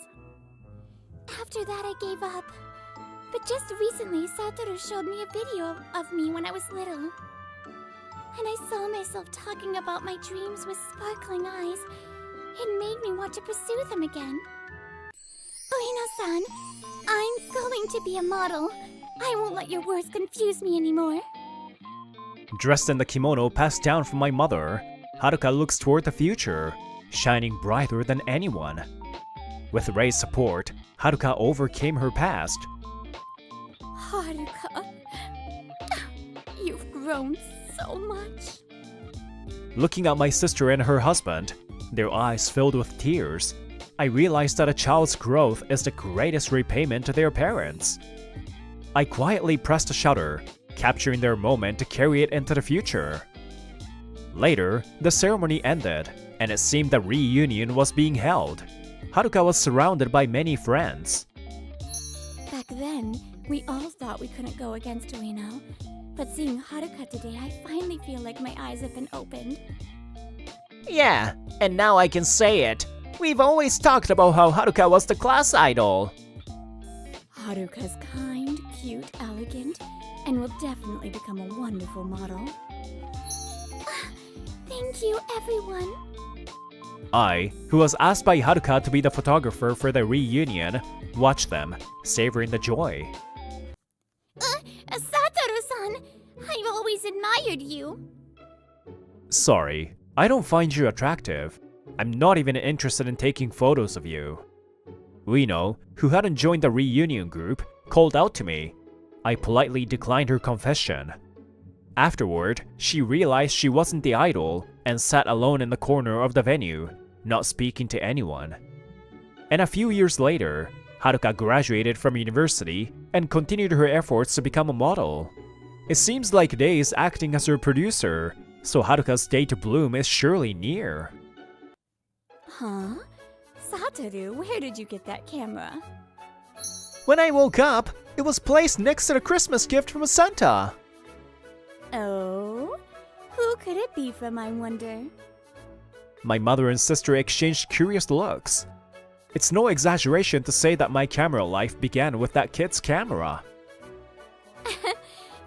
After that, I gave up. But just recently, Satoru showed me a video of me when I was little. And I saw myself talking about my dreams with sparkling eyes. It made me want to pursue them again. Ueno-san, I'm going to be a model. I won't let your words confuse me anymore. Dressed in the kimono passed down from my mother, Haruka looks toward the future, shining brighter than anyone. With Rei's support, Haruka overcame her past. Haruka, you've grown so much. Looking at my sister and her husband, their eyes filled with tears, I realized that a child's growth is the greatest repayment to their parents. I quietly pressed a shutter, capturing their moment to carry it into the future. Later, the ceremony ended, and it seemed the reunion was being held. Haruka was surrounded by many friends. Back then, we all thought we couldn't go against Ueno. But seeing Haruka today, I finally feel like my eyes have been opened. Yeah, and now I can say it. We've always talked about how Haruka was the class idol. Haruka's kind, cute, elegant, and will definitely become a wonderful model. Thank you, everyone. I, who was asked by Haruka to be the photographer for the reunion, watched them, savoring the joy. Satoru-san, I've always admired you. Sorry, I don't find you attractive. I'm not even interested in taking photos of you. Ueno, who hadn't joined the reunion group, called out to me. I politely declined her confession. Afterward, she realized she wasn't the idol and sat alone in the corner of the venue, not speaking to anyone. And a few years later, Haruka graduated from university and continued her efforts to become a model. It seems like Rei is acting as her producer, so Haruka's day to bloom is surely near. Huh? Satoru, where did you get that camera? When I woke up, it was placed next to the Christmas gift from Santa. Oh? Who could it be from, I wonder? My mother and sister exchanged curious looks. It's no exaggeration to say that my camera life began with that kid's camera.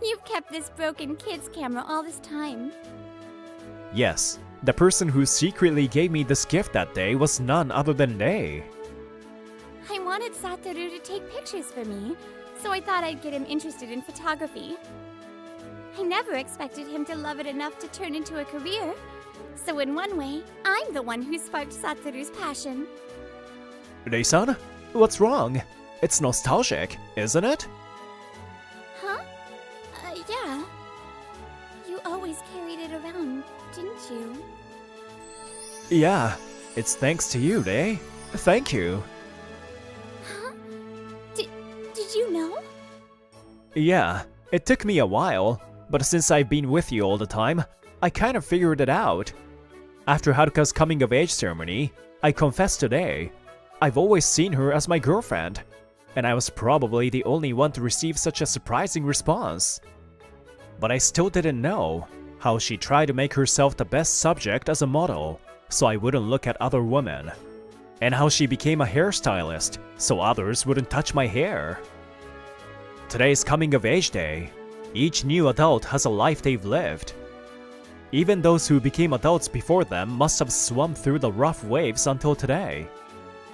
You've kept this broken kid's camera all this time. Yes, the person who secretly gave me this gift that day was none other than Rei. I wanted Satoru to take pictures for me, so I thought I'd get him interested in photography. I never expected him to love it enough to turn into a career. So in one way, I'm the one who sparked Satoru's passion. Rei-san, what's wrong? It's nostalgic, isn't it? Huh? Yeah. You always carried it around, didn't you? Yeah, it's thanks to you, Rei. Thank you. Huh? Did you know? Yeah, it took me a while, but since I've been with you all the time, I kind of figured it out. After Haruka's coming-of-age ceremony, I confessed to Rei. I've always seen her as my girlfriend, and I was probably the only one to receive such a surprising response. But I still didn't know how she tried to make herself the best subject as a model, so I wouldn't look at other women, and how she became a hairstylist, so others wouldn't touch my hair. Today's coming-of-age day. Each new adult has a life they've lived. Even those who became adults before them must have swum through the rough waves until today.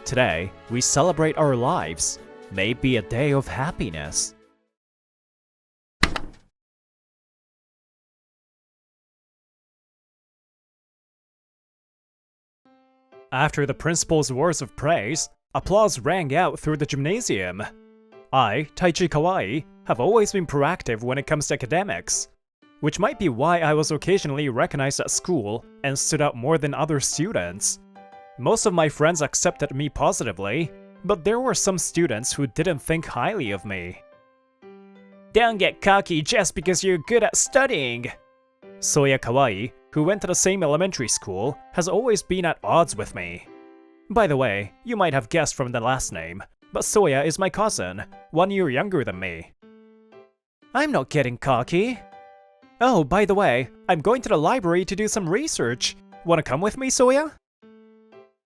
Today, we celebrate our lives. May it be a day of happiness. After the principal's words of praise, applause rang out through the gymnasium. I, Taichi Kawai, have always been proactive when it comes to academics, which might be why I was occasionally recognized at school and stood out more than other students. Most of my friends accepted me positively, but there were some students who didn't think highly of me. Don't get cocky just because you're good at studying. Soya Kawai, who went to the same elementary school, has always been at odds with me. By the way, you might have guessed from the last name, but Soya is my cousin, 1 year younger than me. I'm not getting cocky. Oh, by the way, I'm going to the library to do some research. Wanna come with me, Soya?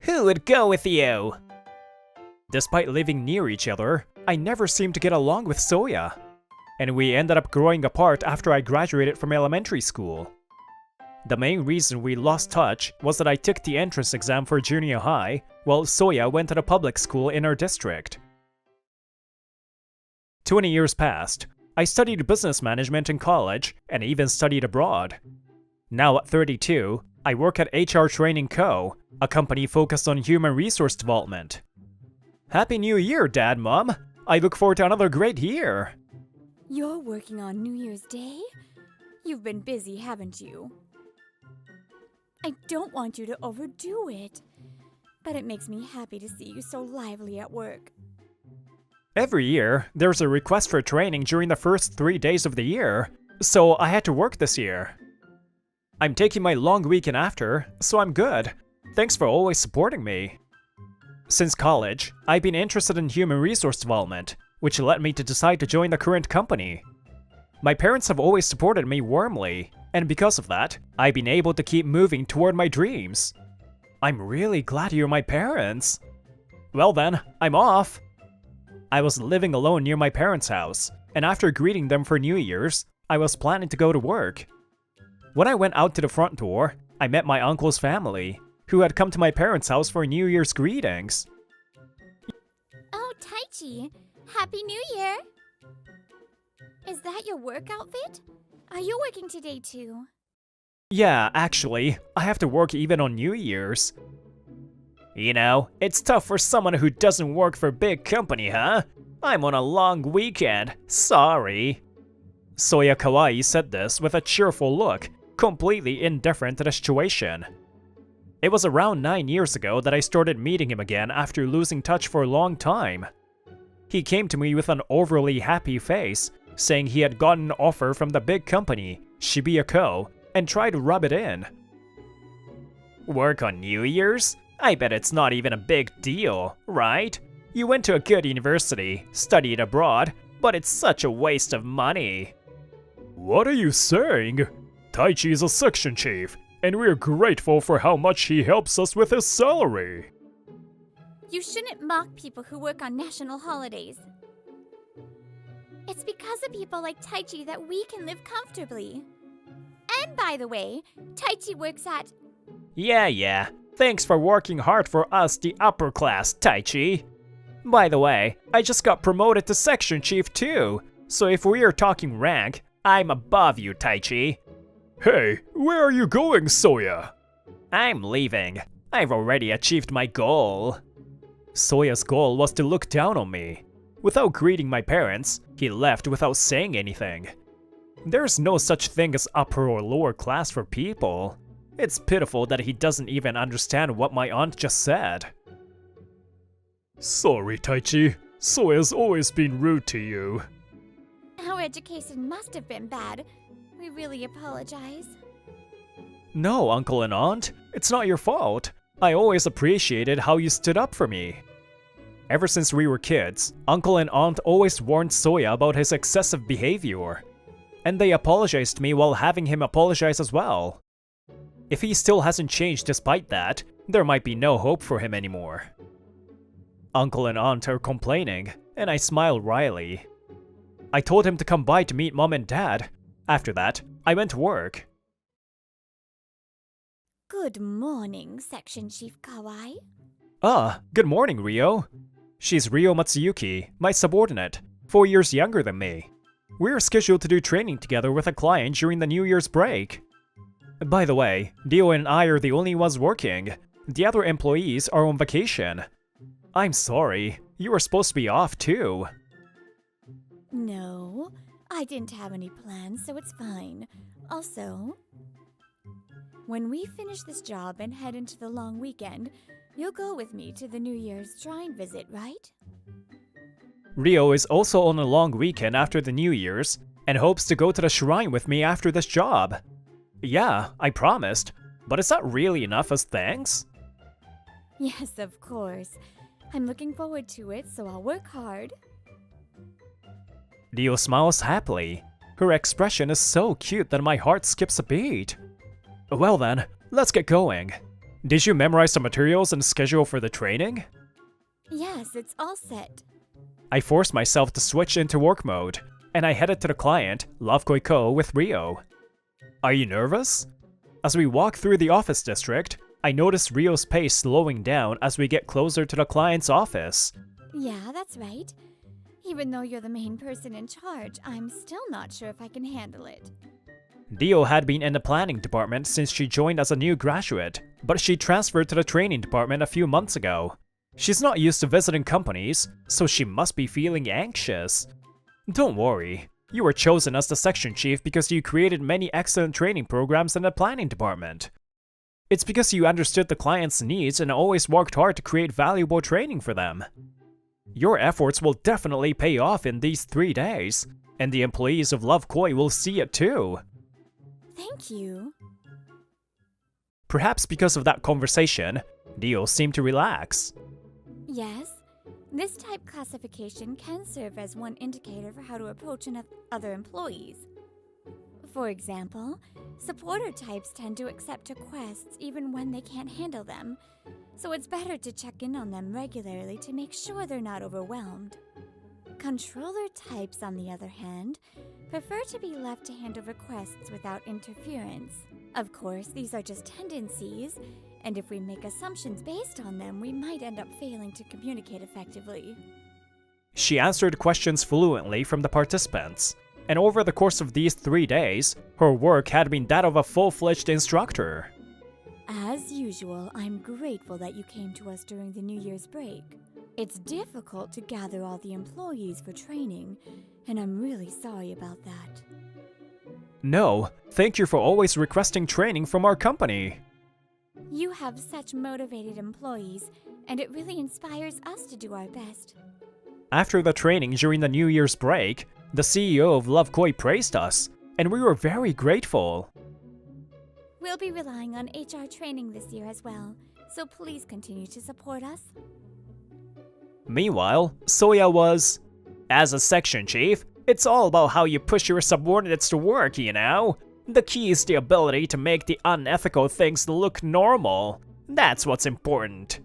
Who would go with you? Despite living near each other, I never seemed to get along with Soya. And we ended up growing apart after I graduated from elementary school. The main reason we lost touch was that I took the entrance exam for junior high, while Soya went to the public school in our district. 20 years passed. I studied business management in college and even studied abroad. Now at 32, I work at HR Training Co., a company focused on human resource development. Happy New Year, Dad, Mom! I look forward to another great year! You're working on New Year's Day? You've been busy, haven't you? I don't want you to overdo it, but it makes me happy to see you so lively at work. Every year, there's a request for training during the first 3 days of the year, so I had to work this year. I'm taking my long weekend after, so I'm good. Thanks for always supporting me. Since college, I've been interested in human resource development, which led me to decide to join the current company. My parents have always supported me warmly, and because of that, I've been able to keep moving toward my dreams. I'm really glad you're my parents. Well then, I'm off. I was living alone near my parents' house, and after greeting them for New Year's, I was planning to go to work. When I went out to the front door, I met my uncle's family, who had come to my parents' house for New Year's greetings. Oh, Taichi! Happy New Year! Is that your work outfit? Are you working today too? Yeah, actually, I have to work even on New Year's. You know, it's tough for someone who doesn't work for big company, huh? I'm on a long weekend, sorry. Soya Kawaii said this with a cheerful look, completely indifferent to the situation. It was around 9 years ago that I started meeting him again after losing touch for a long time. He came to me with an overly happy face, saying he had gotten an offer from the big company, Shibuya Co., and tried to rub it in. Work on New Year's? I bet it's not even a big deal, right? You went to a good university, studied abroad, but it's such a waste of money. What are you saying? Taichi is a section chief, and we're grateful for how much he helps us with his salary. You shouldn't mock people who work on national holidays. It's because of people like Taichi that we can live comfortably. And by the way, Taichi works at... Yeah. Thanks for working hard for us, the upper class, Taichi. By the way, I just got promoted to section chief too, so if we are talking rank, I'm above you, Taichi. Hey, where are you going, Soya? I'm leaving. I've already achieved my goal. Soya's goal was to look down on me. Without greeting my parents, he left without saying anything. There's no such thing as upper or lower class for people. It's pitiful that he doesn't even understand what my aunt just said. Sorry, Taichi. Soya's always been rude to you. Our education must have been bad. We really apologize. No, uncle and aunt. It's not your fault. I always appreciated how you stood up for me. Ever since we were kids, uncle and aunt always warned Soya about his excessive behavior. And they apologized to me while having him apologize as well. If he still hasn't changed despite that, there might be no hope for him anymore. Uncle and aunt are complaining, and I smile wryly. I told him to come by to meet mom and dad. After that, I went to work. Good morning, Section Chief Kawai. Good morning, Ryo. She's Ryo Matsuyuki, my subordinate, 4 years younger than me. We're scheduled to do training together with a client during the New Year's break. By the way, Dio and I are the only ones working. The other employees are on vacation. I'm sorry, you were supposed to be off too. No, I didn't have any plans, so it's fine. Also, when we finish this job and head into the long weekend, you'll go with me to the New Year's shrine visit, right? Ryo is also on a long weekend after the New Year's and hopes to go to the shrine with me after this job. Yeah, I promised, but is that really enough as thanks? Yes, of course. I'm looking forward to it, so I'll work hard. Rio smiles happily. Her expression is so cute that my heart skips a beat. Well then, let's get going. Did you memorize the materials and schedule for the training? Yes, it's all set. I forced myself to switch into work mode, and I headed to the client, Love Koiko, with Rio. Are you nervous? As we walk through the office district, I notice Rio's pace slowing down as we get closer to the client's office. Yeah, that's right. Even though you're the main person in charge, I'm still not sure if I can handle it. Dio had been in the planning department since she joined as a new graduate, but she transferred to the training department a few months ago. She's not used to visiting companies, so she must be feeling anxious. Don't worry, you were chosen as the section chief because you created many excellent training programs in the planning department. It's because you understood the client's needs and always worked hard to create valuable training for them. Your efforts will definitely pay off in these 3 days, and the employees of Love Koi will see it too. Thank you. Perhaps because of that conversation, Dio seemed to relax. Yes, this type classification can serve as one indicator for how to approach other employees. For example, supporter types tend to accept requests even when they can't handle them, so it's better to check in on them regularly to make sure they're not overwhelmed. Controller types, on the other hand, prefer to be left to handle requests without interference. Of course, these are just tendencies, and if we make assumptions based on them, we might end up failing to communicate effectively. She answered questions fluently from the participants, and over the course of these 3 days, her work had been that of a full-fledged instructor. As usual, I'm grateful that you came to us during the New Year's break. It's difficult to gather all the employees for training, and I'm really sorry about that. No, thank you for always requesting training from our company. You have such motivated employees, and it really inspires us to do our best. After the training during the New Year's break, the CEO of Love Koi praised us, and we were very grateful. We'll be relying on HR training this year as well, so please continue to support us. Meanwhile, Soya was... As a section chief, it's all about how you push your subordinates to work, you know? The key is the ability to make the unethical things look normal. That's what's important.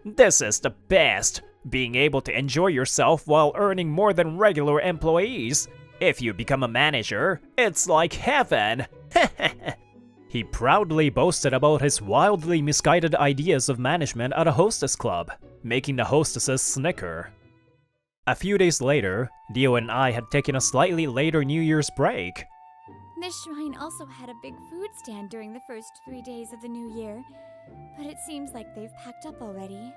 This is the best, being able to enjoy yourself while earning more than regular employees. If you become a manager, it's like heaven. He proudly boasted about his wildly misguided ideas of management at a hostess club, making the hostesses snicker. A few days later, Dio and I had taken a slightly later New Year's break. This shrine also had a big food stand during the first 3 days of the new year, but it seems like they've packed up already.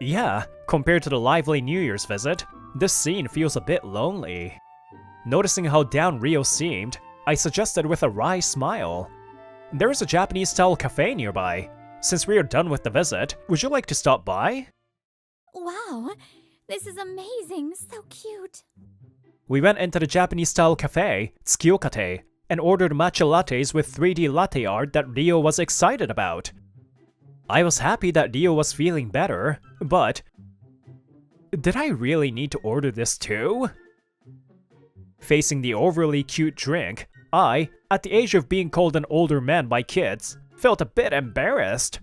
Yeah, compared to the lively New Year's visit, this scene feels a bit lonely. Noticing how down Rio seemed, I suggested with a wry smile. There is a Japanese-style cafe nearby. Since we are done with the visit, would you like to stop by? Wow, this is amazing, so cute. We went into the Japanese-style cafe, Tsukyokate, and ordered matcha lattes with 3D latte art that Rio was excited about. I was happy that Rio was feeling better, but... Did I really need to order this too? Facing the overly cute drink, I, at the age of being called an older man by kids, felt a bit embarrassed.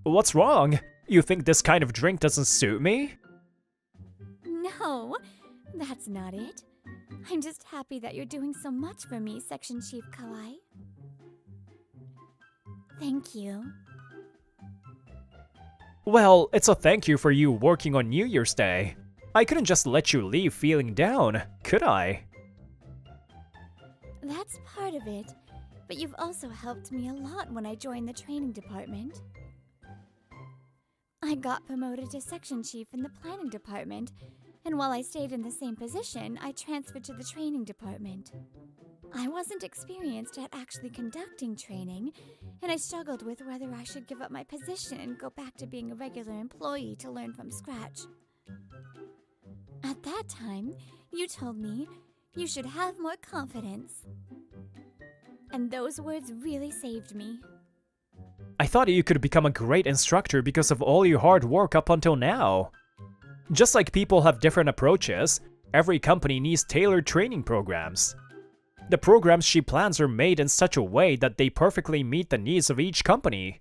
What's wrong? You think this kind of drink doesn't suit me? No, that's not it. I'm just happy that you're doing so much for me, Section Chief Kawai. Thank you. Well, it's a thank you for you working on New Year's Day. I couldn't just let you leave feeling down, could I? That's part of it, but you've also helped me a lot when I joined the training department. I got promoted to section chief in the planning department, and while I stayed in the same position, I transferred to the training department. I wasn't experienced at actually conducting training, and I struggled with whether I should give up my position and go back to being a regular employee to learn from scratch. At that time, you told me you should have more confidence. And those words really saved me. I thought you could become a great instructor because of all your hard work up until now. Just like people have different approaches, every company needs tailored training programs. The programs she plans are made in such a way that they perfectly meet the needs of each company.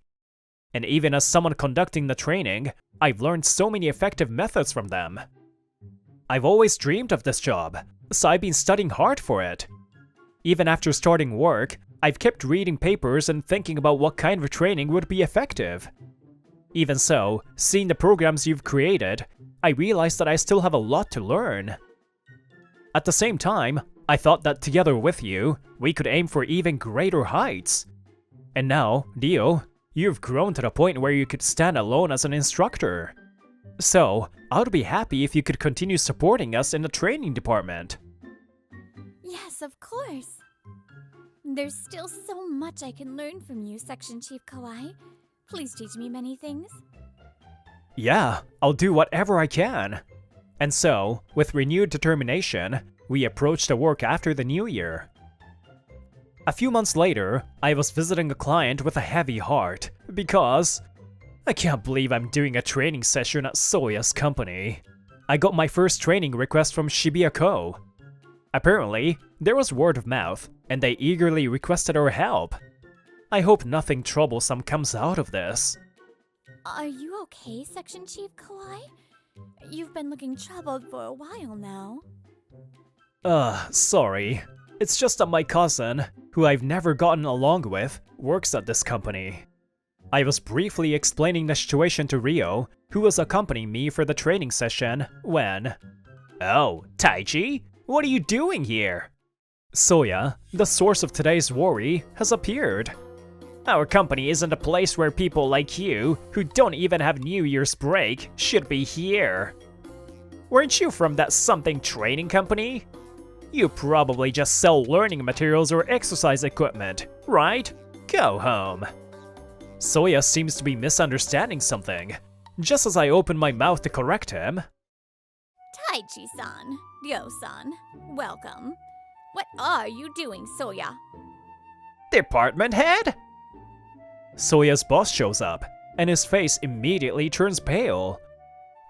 And even as someone conducting the training, I've learned so many effective methods from them. I've always dreamed of this job, so I've been studying hard for it. Even after starting work, I've kept reading papers and thinking about what kind of training would be effective. Even so, seeing the programs you've created, I realized that I still have a lot to learn. At the same time, I thought that together with you, we could aim for even greater heights. And now, Dio, you've grown to the point where you could stand alone as an instructor. So, I would be happy if you could continue supporting us in the training department. Yes, of course. There's still so much I can learn from you, Section Chief Kawai. Please teach me many things. Yeah, I'll do whatever I can. And so, with renewed determination, we approached the work after the new year. A few months later, I was visiting a client with a heavy heart because I can't believe I'm doing a training session at Soya's company. I got my first training request from Shibuya Co. Apparently, there was word of mouth, and they eagerly requested our help. I hope nothing troublesome comes out of this. Are you okay, Section Chief Kawai? You've been looking troubled for a while now. Sorry. It's just that my cousin, who I've never gotten along with, works at this company. I was briefly explaining the situation to Rio, who was accompanying me for the training session, when... Oh, Taichi? What are you doing here? Soya, the source of today's worry, has appeared. Our company isn't a place where people like you, who don't even have New Year's break, should be here. Weren't you from that something training company? You probably just sell learning materials or exercise equipment, right? Go home. Soya seems to be misunderstanding something. Just as I open my mouth to correct him... Taichi-san, Ryo-san, welcome. What are you doing, Soya? Department head? Soya's boss shows up, and his face immediately turns pale.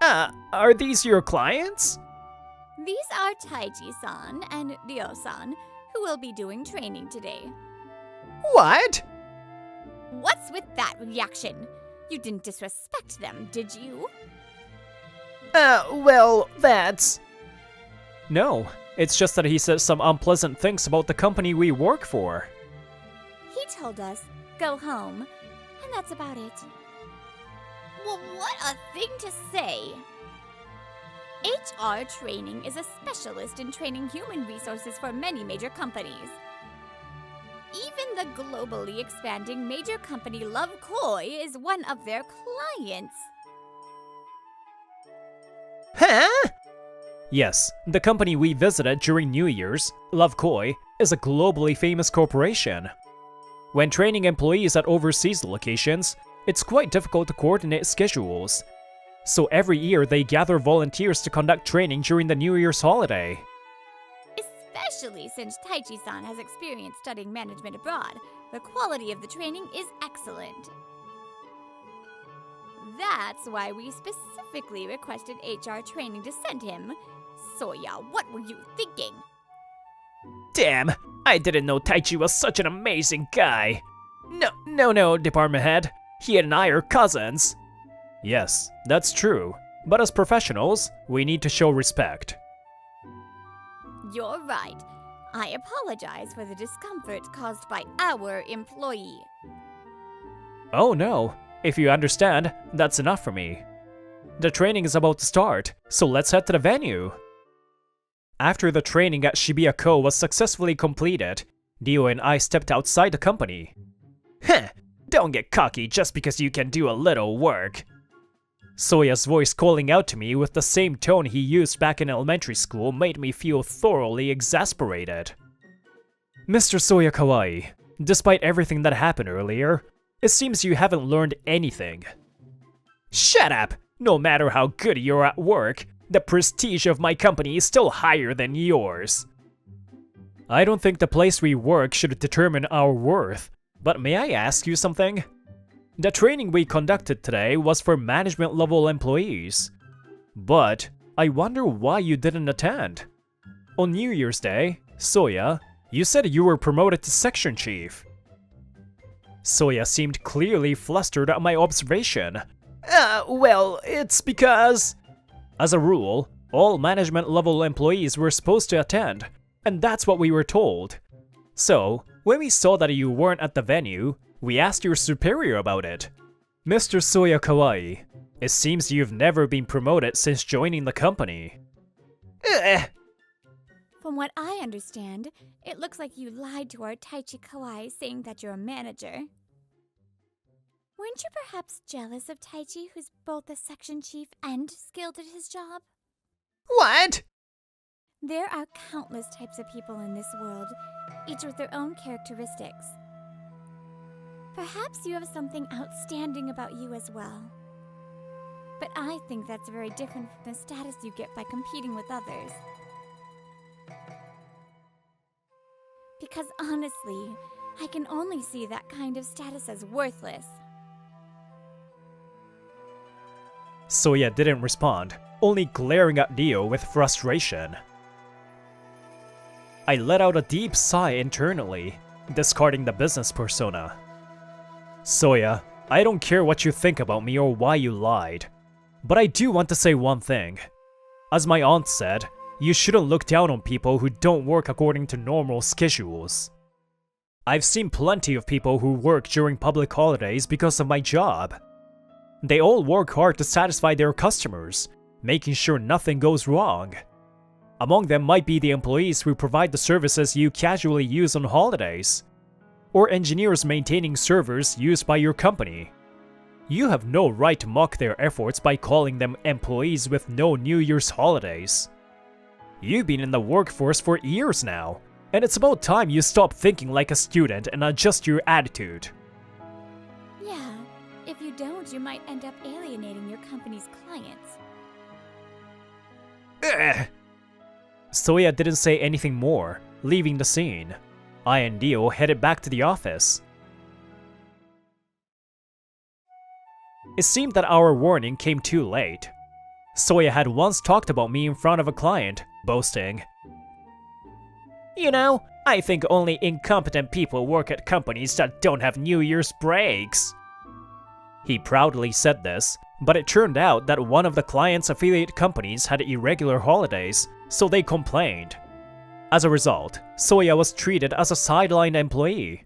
Are these your clients? These are Taichi-san and Ryo-san, who will be doing training today. What? What's with that reaction? You didn't disrespect them, did you? Well, that's... No, it's just that he said some unpleasant things about the company we work for. He told us, go home, and that's about it. Well, what a thing to say! HR training is a specialist in training human resources for many major companies. Even the globally expanding major company Love Koi is one of their clients. Huh? Yes, the company we visited during New Year's, Love Koi, is a globally famous corporation. When training employees at overseas locations, it's quite difficult to coordinate schedules. So every year they gather volunteers to conduct training during the New Year's holiday. Especially since Taichi-san has experience studying management abroad, the quality of the training is excellent. That's why we specifically requested HR training to send him. Soya, what were you thinking? Damn, I didn't know Taichi was such an amazing guy. No, department head. He and I are cousins. Yes, that's true. But as professionals, we need to show respect. You're right. I apologize for the discomfort caused by our employee. Oh no, if you understand, that's enough for me. The training is about to start, so let's head to the venue. After the training at Shibuya Co was successfully completed, Dio and I stepped outside the company. Heh, don't get cocky just because you can do a little work. Soya's voice calling out to me with the same tone he used back in elementary school made me feel thoroughly exasperated. Mr. Soya Kawai, despite everything that happened earlier, it seems you haven't learned anything. Shut up! No matter how good you're at work, the prestige of my company is still higher than yours. I don't think the place we work should determine our worth, but may I ask you something? The training we conducted today was for management level employees. But I wonder why you didn't attend. On New Year's Day, Soya, you said you were promoted to section chief. Soya seemed clearly flustered at my observation. Well, it's because... As a rule, all management level employees were supposed to attend, and that's what we were told. So, when we saw that you weren't at the venue, we asked your superior about it. Mr. Soya Kawaii, it seems you've never been promoted since joining the company. From what I understand, it looks like you lied to our Taichi Kawaii saying that you're a manager. Weren't you perhaps jealous of Taichi, who's both a section chief and skilled at his job? What? There are countless types of people in this world, each with their own characteristics. Perhaps you have something outstanding about you as well. But I think that's very different from the status you get by competing with others. Because honestly, I can only see that kind of status as worthless. Soya didn't respond, only glaring at Dio with frustration. I let out a deep sigh internally, discarding the business persona. Soya, I don't care what you think about me or why you lied. But I do want to say one thing. As my aunt said, you shouldn't look down on people who don't work according to normal schedules. I've seen plenty of people who work during public holidays because of my job. They all work hard to satisfy their customers, making sure nothing goes wrong. Among them might be the employees who provide the services you casually use on holidays, or engineers maintaining servers used by your company. You have no right to mock their efforts by calling them employees with no New Year's holidays. You've been in the workforce for years now, and it's about time you stop thinking like a student and adjust your attitude. Yeah, if you don't, you might end up alienating your company's clients. Soya didn't say anything more, leaving the scene. I and Dio headed back to the office. It seemed that our warning came too late. Soya had once talked about me in front of a client, boasting, You know, I think only incompetent people work at companies that don't have New Year's breaks. He proudly said this, but it turned out that one of the client's affiliate companies had irregular holidays, so they complained. As a result, Soya was treated as a sideline employee.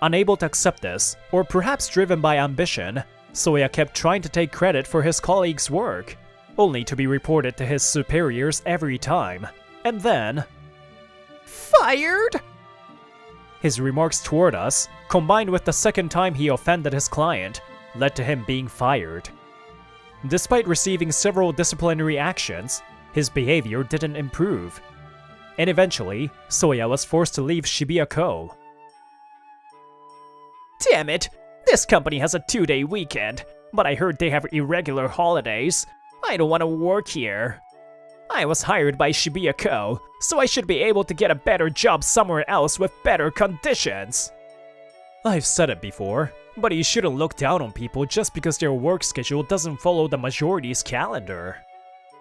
Unable to accept this, or perhaps driven by ambition, Soya kept trying to take credit for his colleagues' work, only to be reported to his superiors every time, and then... Fired? His remarks toward us, combined with the second time he offended his client, led to him being fired. Despite receiving several disciplinary actions, his behavior didn't improve. And eventually, Soya was forced to leave Shibuya Co. Damn it! This company has a 2-day weekend, but I heard they have irregular holidays. I don't want to work here. I was hired by Shibuya Co., so I should be able to get a better job somewhere else with better conditions. I've said it before, but you shouldn't look down on people just because their work schedule doesn't follow the majority's calendar.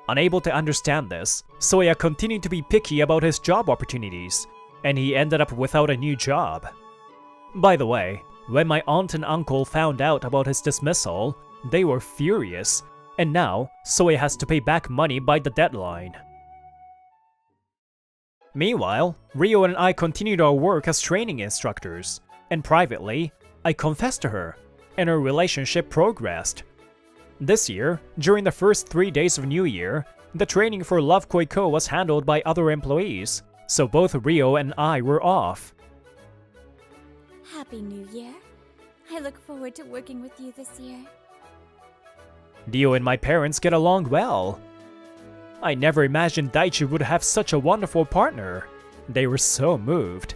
Unable to understand this, Soya continued to be picky about his job opportunities, and he ended up without a new job. By the way, when my aunt and uncle found out about his dismissal, they were furious, and now Soya has to pay back money by the deadline. Meanwhile, Rio and I continued our work as training instructors, and privately, I confessed to her, and our relationship progressed. This year, during the first 3 days of New Year, the training for Love Koiko was handled by other employees, so both Rio and I were off. Happy New Year. I look forward to working with you this year. Dio and my parents get along well. I never imagined Daichi would have such a wonderful partner. They were so moved.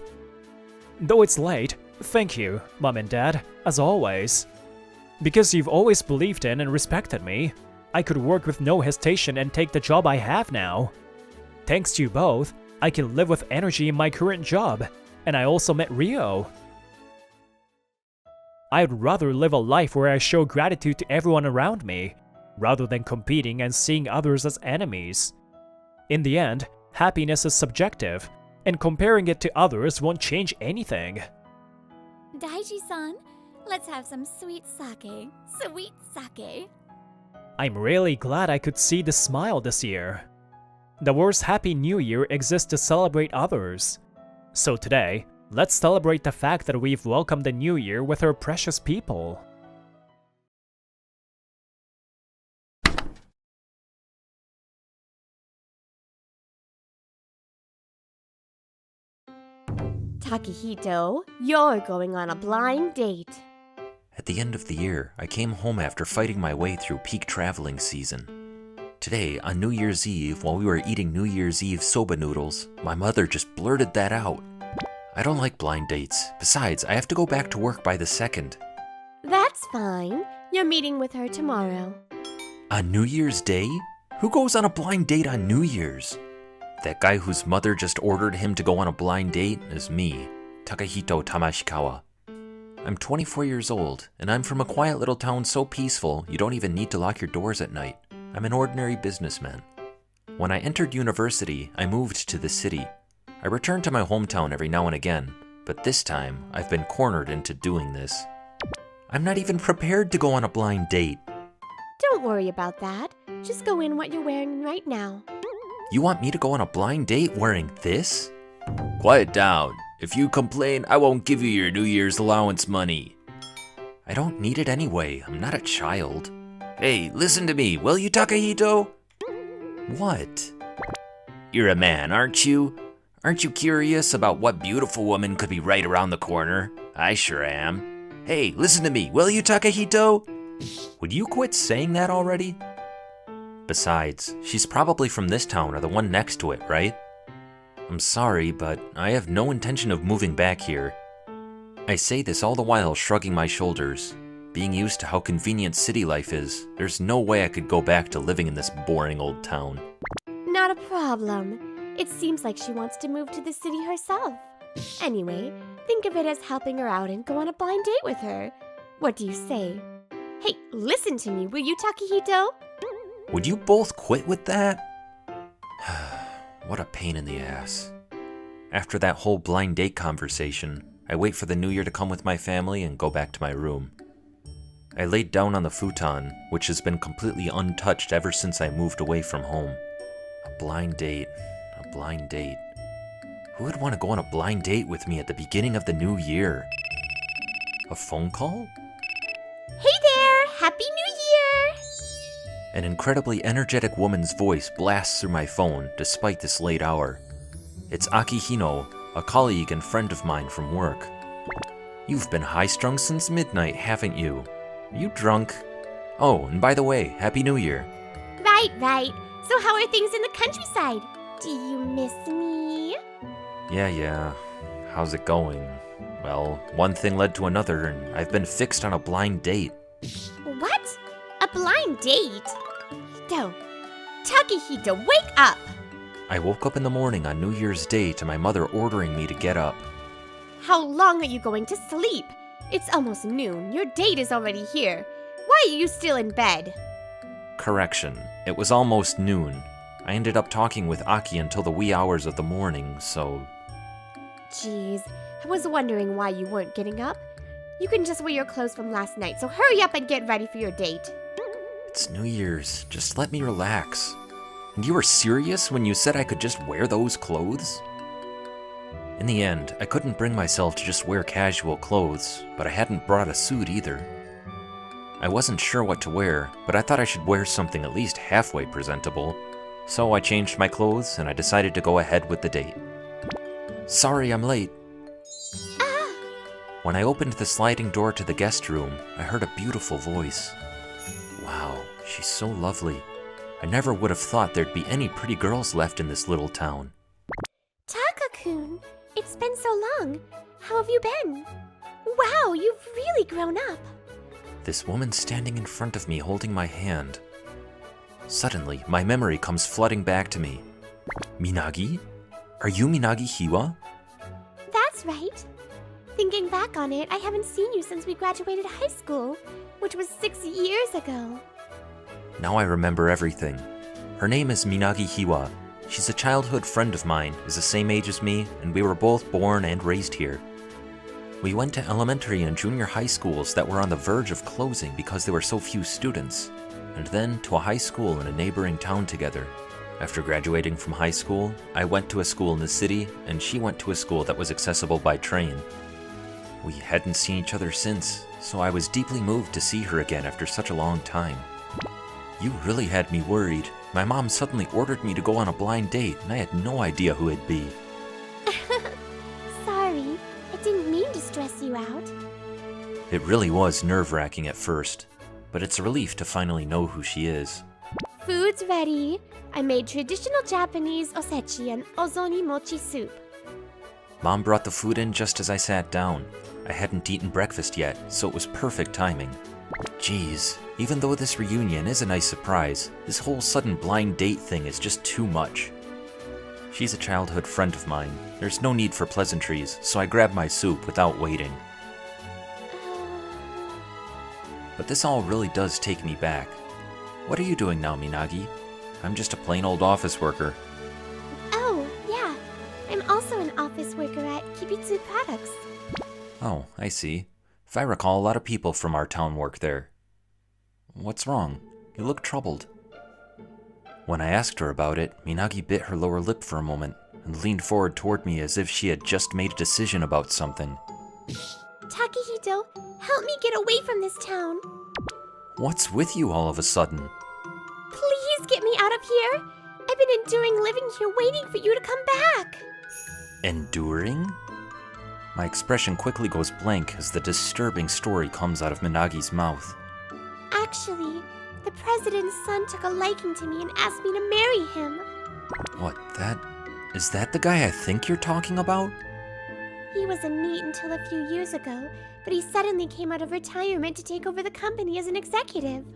Though it's late, thank you, Mom and Dad, as always. Because you've always believed in and respected me, I could work with no hesitation and take the job I have now. Thanks to you both, I can live with energy in my current job, and I also met Rio. I'd rather live a life where I show gratitude to everyone around me, rather than competing and seeing others as enemies. In the end, happiness is subjective, and comparing it to others won't change anything. Daiji-san, let's have some sweet sake. Sweet sake. I'm really glad I could see the smile this year. The words Happy New Year exist to celebrate others. So today, let's celebrate the fact that we've welcomed the new year with our precious people. Takehito, you're going on a blind date. At the end of the year, I came home after fighting my way through peak traveling season. Today, on New Year's Eve, while we were eating New Year's Eve soba noodles, my mother just blurted that out. I don't like blind dates. Besides, I have to go back to work by the 2nd. That's fine. You're meeting with her tomorrow. On New Year's Day? Who goes on a blind date on New Year's? That guy whose mother just ordered him to go on a blind date is me, Takehito Tamashikawa. I'm 24 years old, and I'm from a quiet little town so peaceful you don't even need to lock your doors at night. I'm an ordinary businessman. When I entered university, I moved to the city. I return to my hometown every now and again, but this time I've been cornered into doing this. I'm not even prepared to go on a blind date. Don't worry about that. Just go in what you're wearing right now. You want me to go on a blind date wearing this? Quiet down. If you complain, I won't give you your New Year's allowance money. I don't need it anyway. I'm not a child. Hey, listen to me, will you, Takehito? What? You're a man, aren't you? Aren't you curious about what beautiful woman could be right around the corner? I sure am. Hey, listen to me, will you, Takehito? Would you quit saying that already? Besides, she's probably from this town or the one next to it, right? I'm sorry, but I have no intention of moving back here. I say this all the while shrugging my shoulders. Being used to how convenient city life is, there's no way I could go back to living in this boring old town. Not a problem. It seems like she wants to move to the city herself. Anyway, think of it as helping her out and go on a blind date with her. What do you say? Hey, listen to me, will you, Takehito? Would you both quit with that? What a pain in the ass. After that whole blind date conversation, I wait for the new year to come with my family and go back to my room. I laid down on the futon, which has been completely untouched ever since I moved away from home. A blind date. A blind date. Who would want to go on a blind date with me at the beginning of the new year? A phone call? Hey there! Happy New Year! An incredibly energetic woman's voice blasts through my phone despite this late hour. It's Akihino, a colleague and friend of mine from work. You've been high-strung since midnight, haven't you? Are you drunk? Oh, and by the way, Happy New Year. Right. So how are things in the countryside? Do you miss me? Yeah. How's it going? Well, one thing led to another, and I've been fixed on a blind date. What? A blind date? Takehito, wake up! I woke up in the morning on New Year's Day to my mother ordering me to get up. How long are you going to sleep? It's almost noon. Your date is already here. Why are you still in bed? Correction, it was almost noon. I ended up talking with Aki until the wee hours of the morning, so... Jeez, I was wondering why you weren't getting up. You can just wear your clothes from last night, so hurry up and get ready for your date. It's New Year's, just let me relax. And you were serious when you said I could just wear those clothes? In the end, I couldn't bring myself to just wear casual clothes, but I hadn't brought a suit either. I wasn't sure what to wear, but I thought I should wear something at least halfway presentable. So I changed my clothes and I decided to go ahead with the date. Sorry I'm late. When I opened the sliding door to the guest room, I heard a beautiful voice. Wow, she's so lovely. I never would have thought there'd be any pretty girls left in this little town. Taka-kun, it's been so long. How have you been? Wow, you've really grown up. This woman standing in front of me holding my hand. Suddenly, my memory comes flooding back to me. Minagi? Are you Minagi Hiwa? That's right. Thinking back on it, I haven't seen you since we graduated high school, which was 6 years ago. Now I remember everything. Her name is Minagi Hiwa. She's a childhood friend of mine, is the same age as me, and we were both born and raised here. We went to elementary and junior high schools that were on the verge of closing because there were so few students, and then to a high school in a neighboring town together. After graduating from high school, I went to a school in the city, and she went to a school that was accessible by train. We hadn't seen each other since, so I was deeply moved to see her again after such a long time. You really had me worried. My mom suddenly ordered me to go on a blind date, and I had no idea who it'd be. Sorry, I didn't mean to stress you out. It really was nerve-wracking at first, but it's a relief to finally know who she is. Food's ready. I made traditional Japanese osechi and ozoni mochi soup. Mom brought the food in just as I sat down. I hadn't eaten breakfast yet, so it was perfect timing. Geez, even though this reunion is a nice surprise, this whole sudden blind date thing is just too much. She's a childhood friend of mine. There's no need for pleasantries, so I grabbed my soup without waiting. But this all really does take me back. What are you doing now, Minagi? I'm just a plain old office worker. Oh, yeah. I'm also an office worker at Kibitsu Products. Oh, I see. If I recall, a lot of people from our town work there. What's wrong? You look troubled. When I asked her about it, Minagi bit her lower lip for a moment and leaned forward toward me as if she had just made a decision about something. Takehito, help me get away from this town. What's with you all of a sudden? Please get me out of here. I've been enduring living here waiting for you to come back. Enduring? My expression quickly goes blank as the disturbing story comes out of Minagi's mouth. Actually, the president's son took a liking to me and asked me to marry him. What, is that the guy I think you're talking about? He was a NEET until a few years ago, but he suddenly came out of retirement to take over the company as an executive.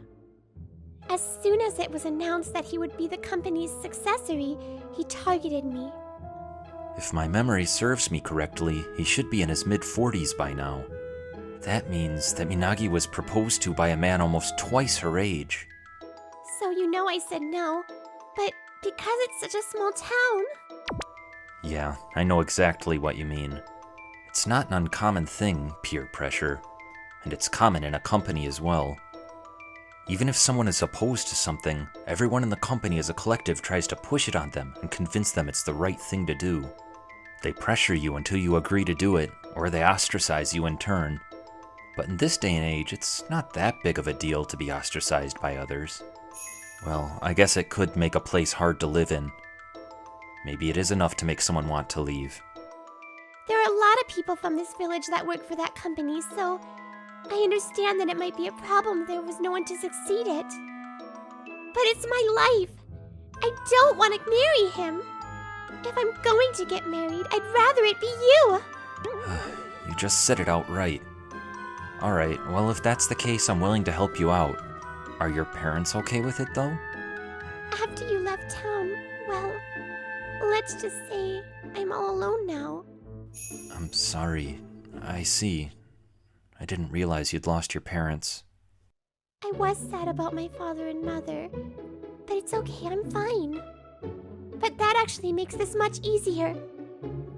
As soon as it was announced that he would be the company's successor, he targeted me. If my memory serves me correctly, he should be in his mid-40s by now. That means that Minagi was proposed to by a man almost twice her age. So you know I said no, but because it's such a small town... Yeah, I know exactly what you mean. It's not an uncommon thing, peer pressure, and it's common in a company as well. Even if someone is opposed to something, everyone in the company as a collective tries to push it on them and convince them it's the right thing to do. They pressure you until you agree to do it, or they ostracize you in turn. But in this day and age, it's not that big of a deal to be ostracized by others. Well, I guess it could make a place hard to live in. Maybe it is enough to make someone want to leave. There are a lot of people from this village that work for that company, so I understand that it might be a problem if there was no one to succeed it. But it's my life. I don't want to marry him. If I'm going to get married, I'd rather it be you. You just said it outright. Alright, well if that's the case, I'm willing to help you out. Are your parents okay with it though? After you left town, well, let's just say I'm all alone now. I'm sorry. I see. I didn't realize you'd lost your parents. I was sad about my father and mother, but it's okay, I'm fine. But that actually makes this much easier.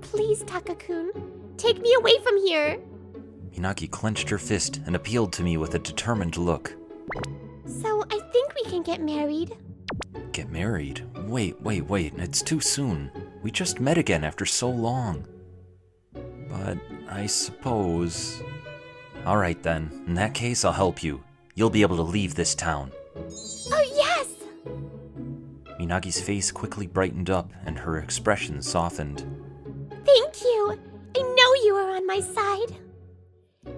Please, Taka-kun, take me away from here. Minagi clenched her fist and appealed to me with a determined look. So I think we can get married. Get married? Wait, it's too soon. We just met again after so long. But I suppose... Alright then, in that case I'll help you. You'll be able to leave this town. Oh yes! Minagi's face quickly brightened up and her expression softened. Thank you! I know you are on my side.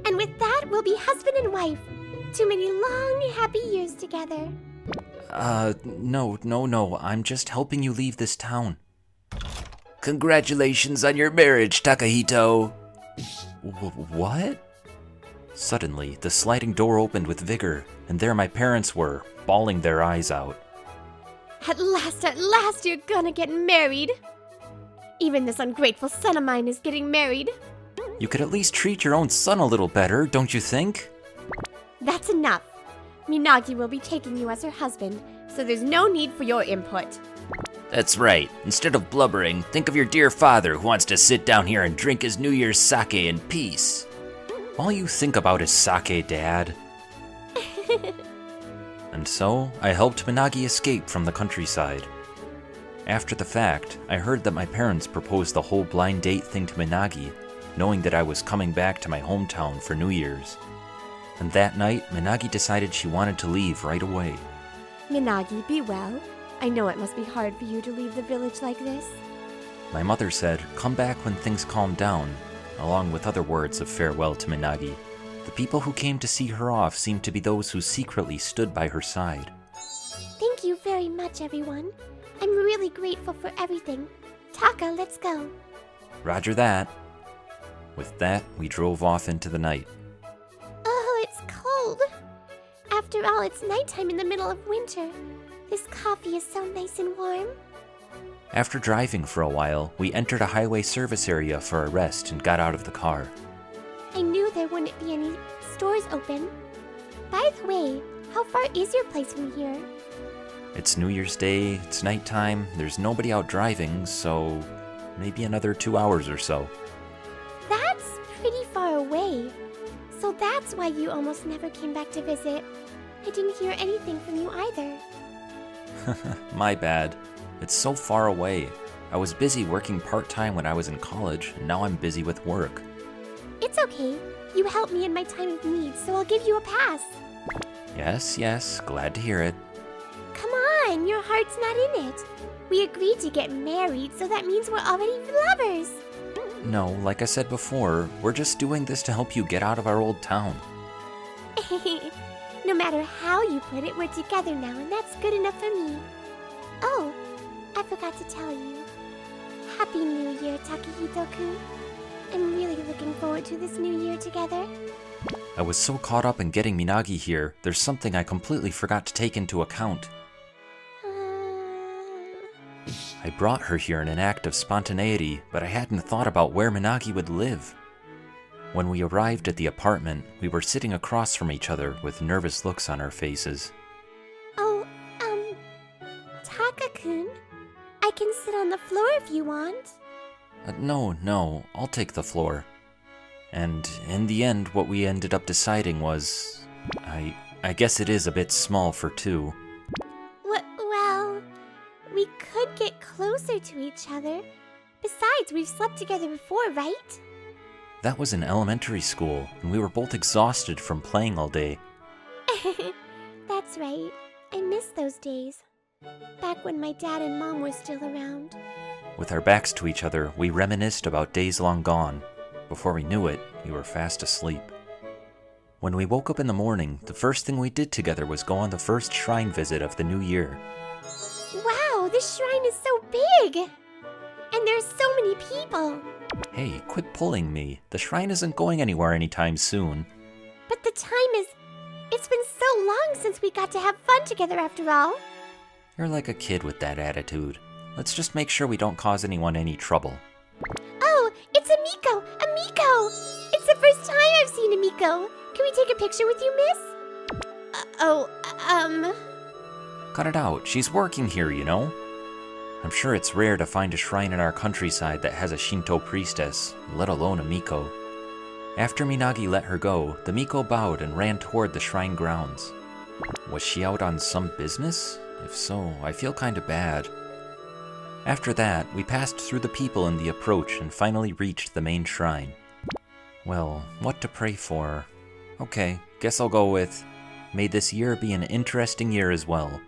And with that, we'll be husband and wife. Too many long, happy years together. No, I'm just helping you leave this town. Congratulations on your marriage, Takahito. What? Suddenly, the sliding door opened with vigor, and there my parents were, bawling their eyes out. At last, you're gonna get married. Even this ungrateful son of mine is getting married. You could at least treat your own son a little better, don't you think? That's enough. Minagi will be taking you as her husband, so there's no need for your input. That's right. Instead of blubbering, think of your dear father who wants to sit down here and drink his New Year's sake in peace. All you think about is sake, Dad. And so, I helped Minagi escape from the countryside. After the fact, I heard that my parents proposed the whole blind date thing to Minagi, knowing that I was coming back to my hometown for New Year's. And that night, Minagi decided she wanted to leave right away. Minagi, be well. I know it must be hard for you to leave the village like this. My mother said, "Come back when things calm down," along with other words of farewell to Minagi. The people who came to see her off seemed to be those who secretly stood by her side. Thank you very much, everyone. I'm really grateful for everything. Taka, let's go. Roger that. With that, we drove off into the night. Oh, it's cold. After all, it's nighttime in the middle of winter. This coffee is so nice and warm. After driving for a while, we entered a highway service area for a rest and got out of the car. I knew there wouldn't be any stores open. By the way, how far is your place from here? It's New Year's Day, it's nighttime, there's nobody out driving, so maybe another 2 hours or so. That's pretty far away. So that's why you almost never came back to visit. I didn't hear anything from you either. My bad. It's so far away. I was busy working part-time when I was in college, and now I'm busy with work. It's okay. You helped me in my time of need, so I'll give you a pass. Yes, glad to hear it. Come on, your heart's not in it. We agreed to get married, so that means we're already lovers. No, like I said before, we're just doing this to help you get out of our old town. No matter how you put it, we're together now, and that's good enough for me. Oh, I forgot to tell you. Happy New Year, Takahito-kun. I'm really looking forward to this new year together. I was so caught up in getting Minagi here, there's something I completely forgot to take into account. I brought her here in an act of spontaneity, but I hadn't thought about where Minagi would live. When we arrived at the apartment, we were sitting across from each other with nervous looks on our faces. Oh, Taka-kun, I can sit on the floor if you want. No, I'll take the floor. And in the end, what we ended up deciding was... I guess it is a bit small for two. Well, we could get closer to each other. Besides, we've slept together before, right? That was in elementary school, and we were both exhausted from playing all day. That's right. I miss those days. Back when my dad and mom were still around. With our backs to each other, we reminisced about days long gone. Before we knew it, we were fast asleep. When we woke up in the morning, the first thing we did together was go on the first shrine visit of the new year. Wow, this shrine is so big! And there's so many people! Hey, quit pulling me. The shrine isn't going anywhere anytime soon. But the time is... It's been so long since we got to have fun together after all. You're like a kid with that attitude. Let's just make sure we don't cause anyone any trouble. Oh, it's Amiko! Amiko! It's the first time I've seen Amiko. Can we take a picture with you, miss? Cut it out. She's working here, you know? I'm sure it's rare to find a shrine in our countryside that has a Shinto priestess, let alone a Miko. After Minagi let her go, the Miko bowed and ran toward the shrine grounds. Was she out on some business? If so, I feel kinda bad. After that, we passed through the people in the approach and finally reached the main shrine. Well, what to pray for? Okay, guess I'll go with, may this year be an interesting year as well.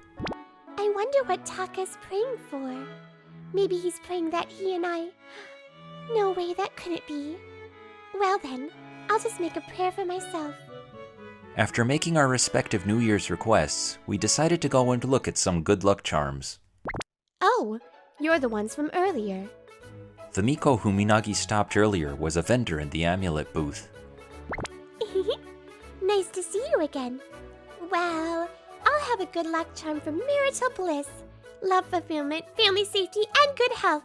I wonder what Taka's praying for. Maybe he's praying that he and I... No way, that couldn't be. Well then, I'll just make a prayer for myself. After making our respective New Year's requests, we decided to go and look at some good luck charms. Oh, you're the ones from earlier. The Miko whom Minagi stopped earlier was a vendor in the amulet booth. Nice to see you again. Well, I'll have a good luck charm for marital bliss, love fulfillment, family safety, and good health.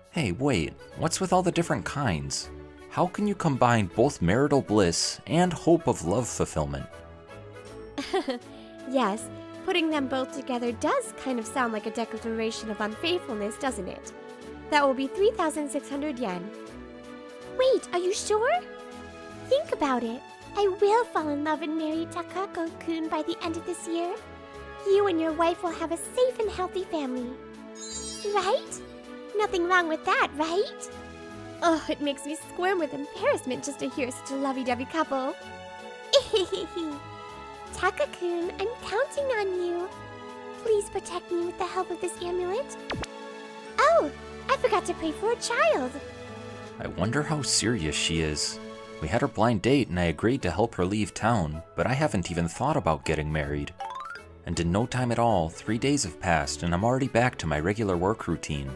Hey, wait, what's with all the different kinds? How can you combine both marital bliss and hope of love fulfillment? Yes, putting them both together does kind of sound like a declaration of unfaithfulness, doesn't it? That will be 3,600 yen. Wait, are you sure? Think about it. I will fall in love and marry Takako-kun by the end of this year. You and your wife will have a safe and healthy family. Right? Nothing wrong with that, right? Oh, it makes me squirm with embarrassment just to hear such a lovey-dovey couple. Taka-kun, I'm counting on you. Please protect me with the help of this amulet. Oh, I forgot to pray for a child. I wonder how serious she is. We had our blind date and I agreed to help her leave town, but I haven't even thought about getting married. And in no time at all, 3 days have passed and I'm already back to my regular work routine.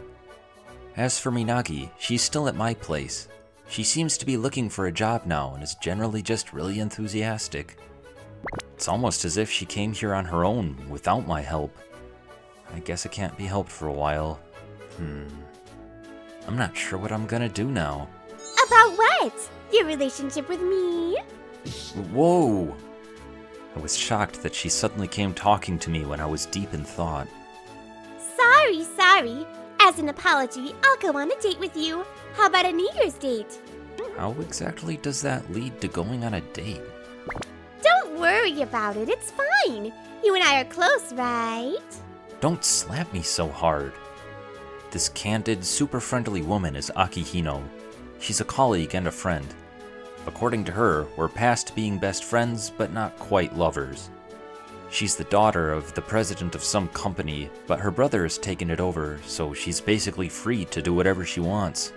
As for Minagi, she's still at my place. She seems to be looking for a job now and is generally just really enthusiastic. It's almost as if she came here on her own, without my help. I guess it can't be helped for a while. I'm not sure what I'm gonna do now. About what? Your relationship with me? Whoa! I was shocked that she suddenly came talking to me when I was deep in thought. Sorry. As an apology, I'll go on a date with you. How about a New Year's date? How exactly does that lead to going on a date? Don't worry about it, it's fine. You and I are close, right? Don't slap me so hard. This candid, super friendly woman is Akihino. She's a colleague and a friend. According to her, we're past being best friends, but not quite lovers. She's the daughter of the president of some company, but her brother has taken it over, so she's basically free to do whatever she wants.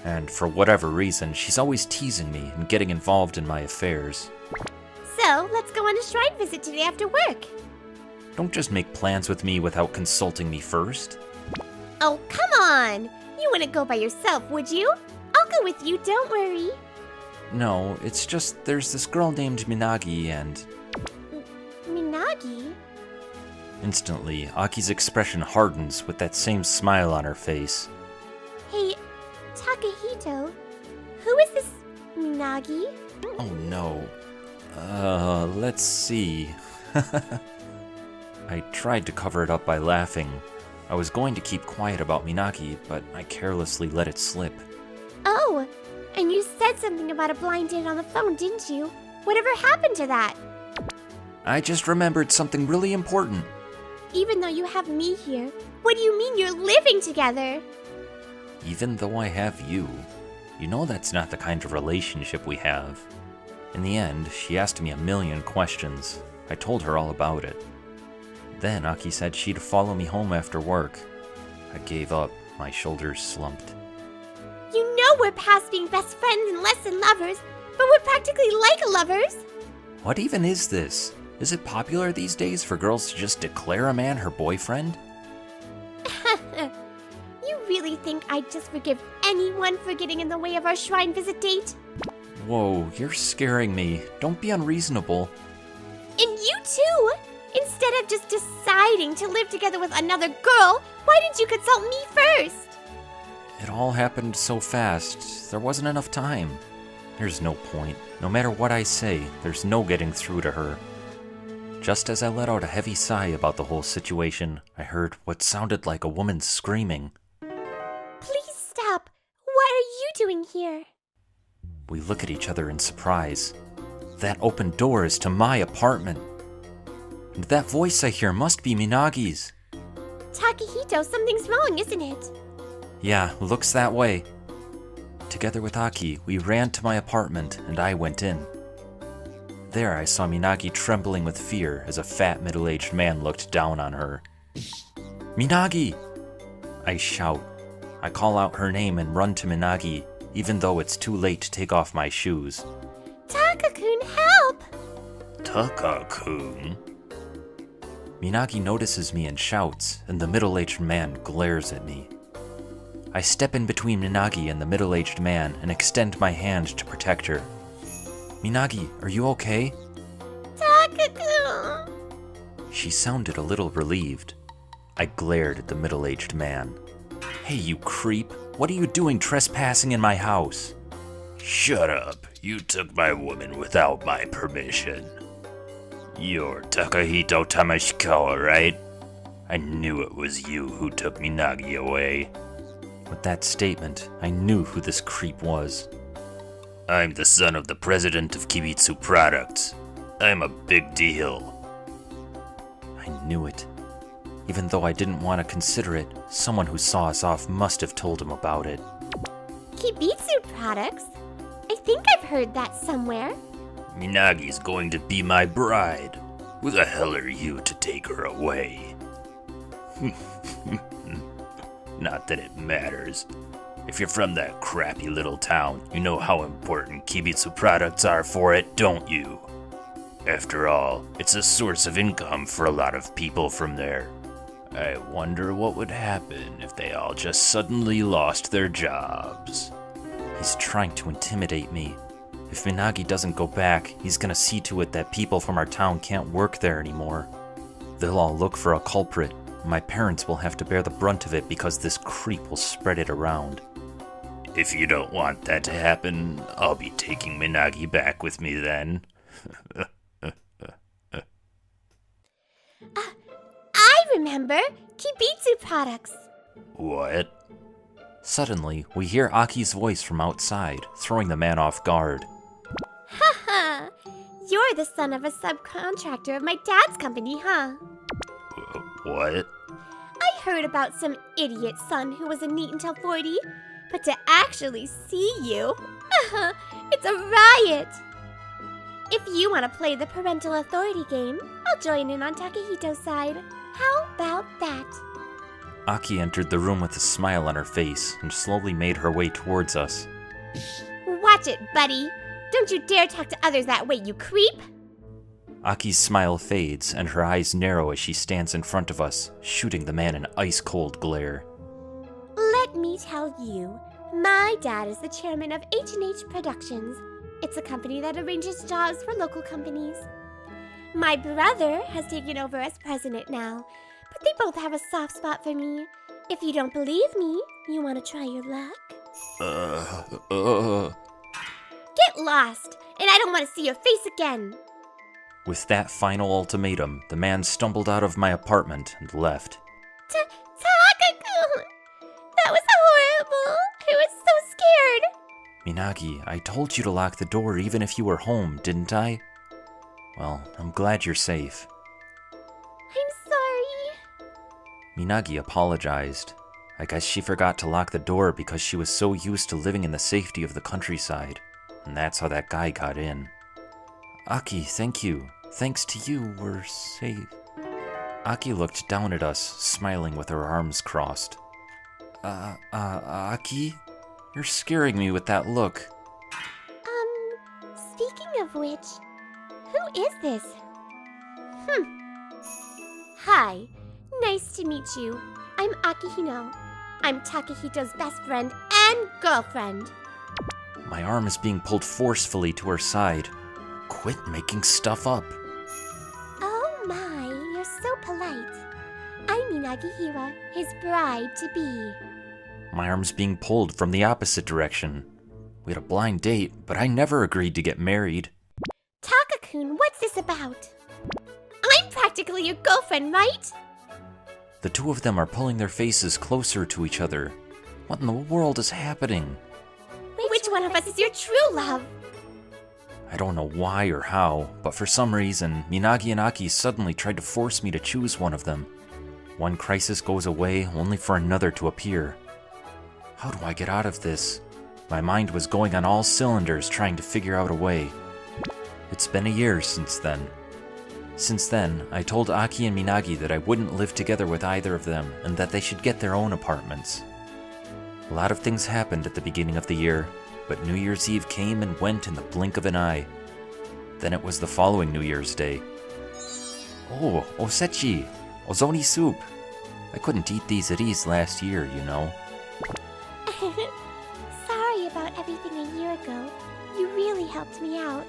And for whatever reason, she's always teasing me and getting involved in my affairs. So, let's go on a shrine visit today after work. Don't just make plans with me without consulting me first. Oh, come on! You wouldn't go by yourself, would you? I'll go with you, don't worry. No, it's just there's this girl named Minagi and... Minagi? Instantly, Aki's expression hardens with that same smile on her face. Hey, Takahito, who is this Minagi? Oh no. Let's see. I tried to cover it up by laughing. I was going to keep quiet about Minagi, but I carelessly let it slip. Oh, and you said something about a blind date on the phone, didn't you? Whatever happened to that? I just remembered something really important. Even though you have me here, what do you mean you're living together? Even though I have you, you know that's not the kind of relationship we have. In the end, she asked me a million questions. I told her all about it. Then Aki said she'd follow me home after work. I gave up, my shoulders slumped. You know we're past being best friends and less than lovers, but we're practically like lovers. What even is this? Is it popular these days for girls to just declare a man her boyfriend? You really think I'd just forgive anyone for getting in the way of our shrine visit date? Whoa, you're scaring me. Don't be unreasonable. And you too! Instead of just deciding to live together with another girl, why didn't you consult me first? It all happened so fast, there wasn't enough time. There's no point. No matter what I say, there's no getting through to her. Just as I let out a heavy sigh about the whole situation, I heard what sounded like a woman screaming. Please stop! What are you doing here? We look at each other in surprise. That open door is to my apartment. And that voice I hear must be Minagi's. Takahito, something's wrong, isn't it? Yeah, looks that way. Together with Aki, we ran to my apartment and I went in. There I saw Minagi trembling with fear as a fat middle-aged man looked down on her. Minagi! I shout. I call out her name and run to Minagi, even though it's too late to take off my shoes. Taka-kun, help! Taka-kun? Minagi notices me and shouts, and the middle-aged man glares at me. I step in between Minagi and the middle-aged man and extend my hand to protect her. Minagi, are you okay? Taka-kun! She sounded a little relieved. I glared at the middle-aged man. Hey, you creep! What are you doing trespassing in my house? Shut up. You took my woman without my permission. You're Takahito Tamashikawa, right? I knew it was you who took Minagi away. With that statement, I knew who this creep was. I'm the son of the president of Kibitsu Products. I'm a big deal. I knew it. Even though I didn't want to consider it, someone who saw us off must have told him about it. Kibitsu products? I think I've heard that somewhere. Minagi's going to be my bride. Who the hell are you to take her away? Not that it matters. If you're from that crappy little town, you know how important Kibitsu products are for it, don't you? After all, it's a source of income for a lot of people from there. I wonder what would happen if they all just suddenly lost their jobs. He's trying to intimidate me. If Minagi doesn't go back, he's gonna see to it that people from our town can't work there anymore. They'll all look for a culprit. My parents will have to bear the brunt of it because this creep will spread it around. If you don't want that to happen, I'll be taking Minagi back with me then. I remember Kibitsu products. What? Suddenly, we hear Aki's voice from outside, throwing the man off guard. Haha, you're the son of a subcontractor of my dad's company, huh? What? I heard about some idiot son who was a NEET until 40, but to actually see you, it's a riot. If you want to play the parental authority game, I'll join in on Takahito's side. How about that? Aki entered the room with a smile on her face and slowly made her way towards us. Watch it, buddy. Don't you dare talk to others that way, you creep. Aki's smile fades and her eyes narrow as she stands in front of us, shooting the man an ice-cold glare. Let me tell you, my dad is the chairman of H&H Productions. It's a company that arranges jobs for local companies. My brother has taken over as president now, but they both have a soft spot for me. If you don't believe me, you want to try your luck? Get lost, and I don't want to see your face again. With that final ultimatum, the man stumbled out of my apartment and left. Takaku! That was horrible. I was so scared. Minagi, I told you to lock the door even if you were home, didn't I? Well, I'm glad you're safe. I'm sorry. Minagi apologized. I guess she forgot to lock the door because she was so used to living in the safety of the countryside. And that's how that guy got in. Aki, thank you. Thanks to you, we're safe. Aki looked down at us, smiling with her arms crossed. Aki? You're scaring me with that look. Speaking of which, who is this? Hi, nice to meet you. I'm Akihino. I'm Takahito's best friend and girlfriend. My arm is being pulled forcefully to her side. Quit making stuff up. Oh my, you're so polite. I'm Minagihira, his bride-to-be. My arm's being pulled from the opposite direction. We had a blind date, but I never agreed to get married. Taka-kun, what's this about? I'm practically your girlfriend, right? The two of them are pulling their faces closer to each other. What in the world is happening? Which one of us is your true love? I don't know why or how, but for some reason, Minagi and Aki suddenly tried to force me to choose one of them. One crisis goes away, only for another to appear. How do I get out of this? My mind was going on all cylinders trying to figure out a way. It's been a year since then. Since then, I told Aki and Minagi that I wouldn't live together with either of them and that they should get their own apartments. A lot of things happened at the beginning of the year, but New Year's Eve came and went in the blink of an eye. Then it was the following New Year's Day. Oh, osechi, ozoni soup. I couldn't eat these at ease last year, you know. Sorry about everything a year ago. You really helped me out.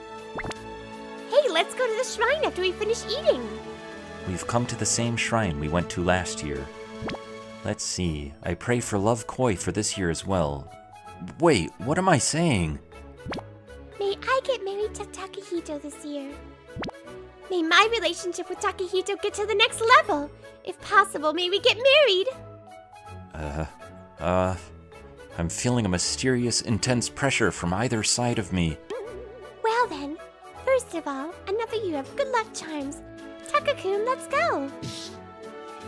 Hey, let's go to the shrine after we finish eating. We've come to the same shrine we went to last year. Let's see, I pray for Love Koi for this year as well. Wait, what am I saying? get married to Takahito this year. May my relationship with Takahito get to the next level. If possible, may we get married. I'm feeling a mysterious, intense pressure from either side of me. Well then, first of all, another year of good luck charms. Taka-kun, let's go.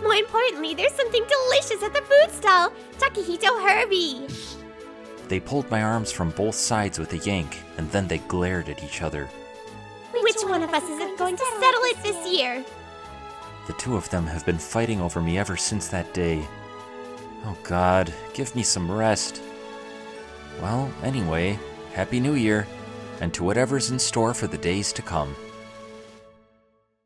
More importantly, there's something delicious at the food stall. Takahito, hurry. They pulled my arms from both sides with a yank, and then they glared at each other. Which one of us is going to settle it this year? The two of them have been fighting over me ever since that day. Oh God, give me some rest. Well, anyway, Happy New Year, and to whatever's in store for the days to come.